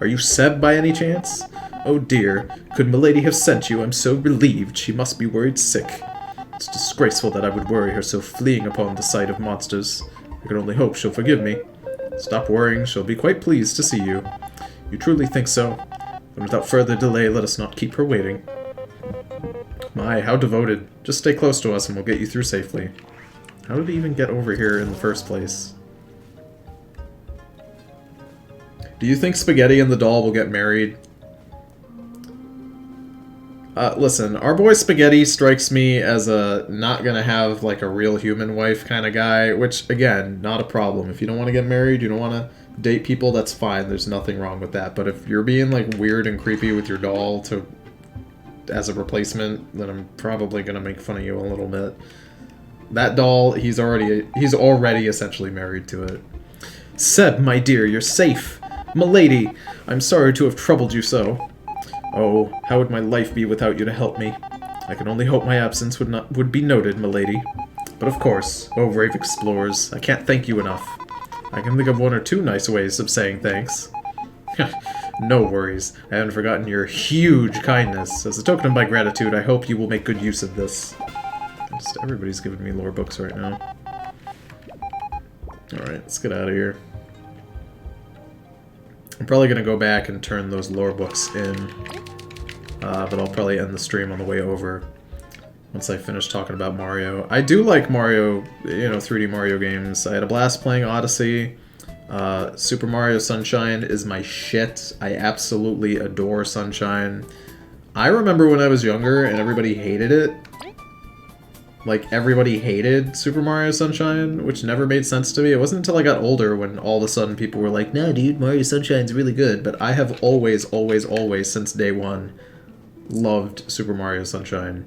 Are you Seb by any chance? Oh dear, could Milady have sent you? I'm so relieved. She must be worried sick. It's disgraceful that I would worry her so fleeing upon the sight of monsters. I can only hope she'll forgive me. Stop worrying, she'll be quite pleased to see you. You truly think so? Then without further delay, let us not keep her waiting. My, how devoted. Just stay close to us and we'll get you through safely. How did he even get over here in the first place? Do you think Spaghetti and the doll will get married? Listen, our boy Spaghetti strikes me as a not gonna have, like, a real human wife kind of guy, which, again, not a problem. If you don't want to get married, you don't want to date people, that's fine. There's nothing wrong with that. But if you're being, like, weird and creepy with your doll as a replacement, then I'm probably gonna make fun of you a little bit. That doll, he's already essentially married to it. Seb, my dear, you're safe. Milady, I'm sorry to have troubled you so. Oh, how would my life be without you to help me? I can only hope my absence would be noted, milady. But of course, oh brave explorers, I can't thank you enough. I can think of one or two nice ways of saying thanks. No worries, I haven't forgotten your huge kindness. As a token of my gratitude, I hope you will make good use of this. Just everybody's giving me lore books right now. Alright, let's get out of here. I'm probably going to go back and turn those lore books in, but I'll probably end the stream on the way over once I finish talking about Mario. I do like Mario, 3D Mario games. I had a blast playing Odyssey. Super Mario Sunshine is my shit. I absolutely adore Sunshine. I remember when I was younger and everybody hated it. Like, everybody hated Super Mario Sunshine, which never made sense to me. It wasn't until I got older when all of a sudden people were like, "No, dude, Mario Sunshine's really good." But I have always, since day one, loved Super Mario Sunshine.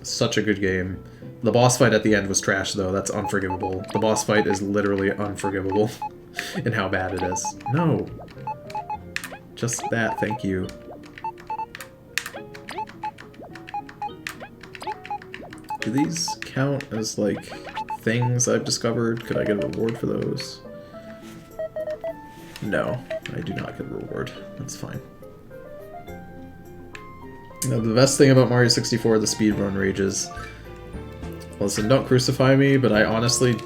Such a good game. The boss fight at the end was trash, though. That's unforgivable. The boss fight is literally unforgivable in how bad it is. No. Just that, thank you. Do these count as, like, things I've discovered? Could I get a reward for those? No, I do not get a reward. That's fine. Now, the best thing about Mario 64 are the speedrun rages. Listen, don't crucify me, but I honestly...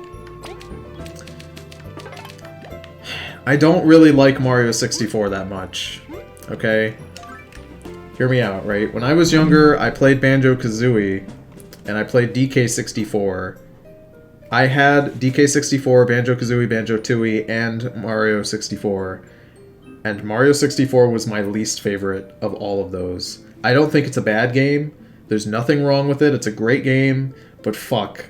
I don't really like Mario 64 that much, okay? Hear me out, right? When I was younger, I played Banjo-Kazooie, and I played DK64. I had DK64, Banjo-Kazooie, Banjo-Tooie, and Mario 64. And Mario 64 was my least favorite of all of those. I don't think it's a bad game. There's nothing wrong with it. It's a great game. But fuck.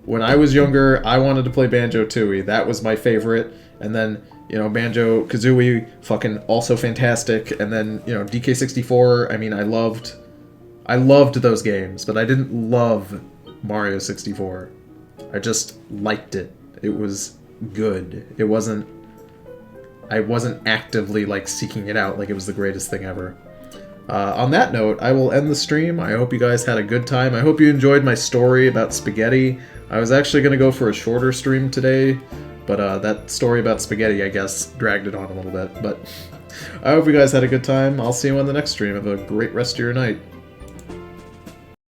When I was younger, I wanted to play Banjo-Tooie. That was my favorite. And then, Banjo-Kazooie, fucking also fantastic. And then, DK64, I mean, I loved those games, but I didn't love Mario 64. I just liked it. It was good. I wasn't actively, like, seeking it out like it was the greatest thing ever. On that note, I will end the stream. I hope you guys had a good time. I hope you enjoyed my story about spaghetti. I was actually going to go for a shorter stream today, but that story about spaghetti, I guess, dragged it on a little bit. But I hope you guys had a good time. I'll see you on the next stream. Have a great rest of your night.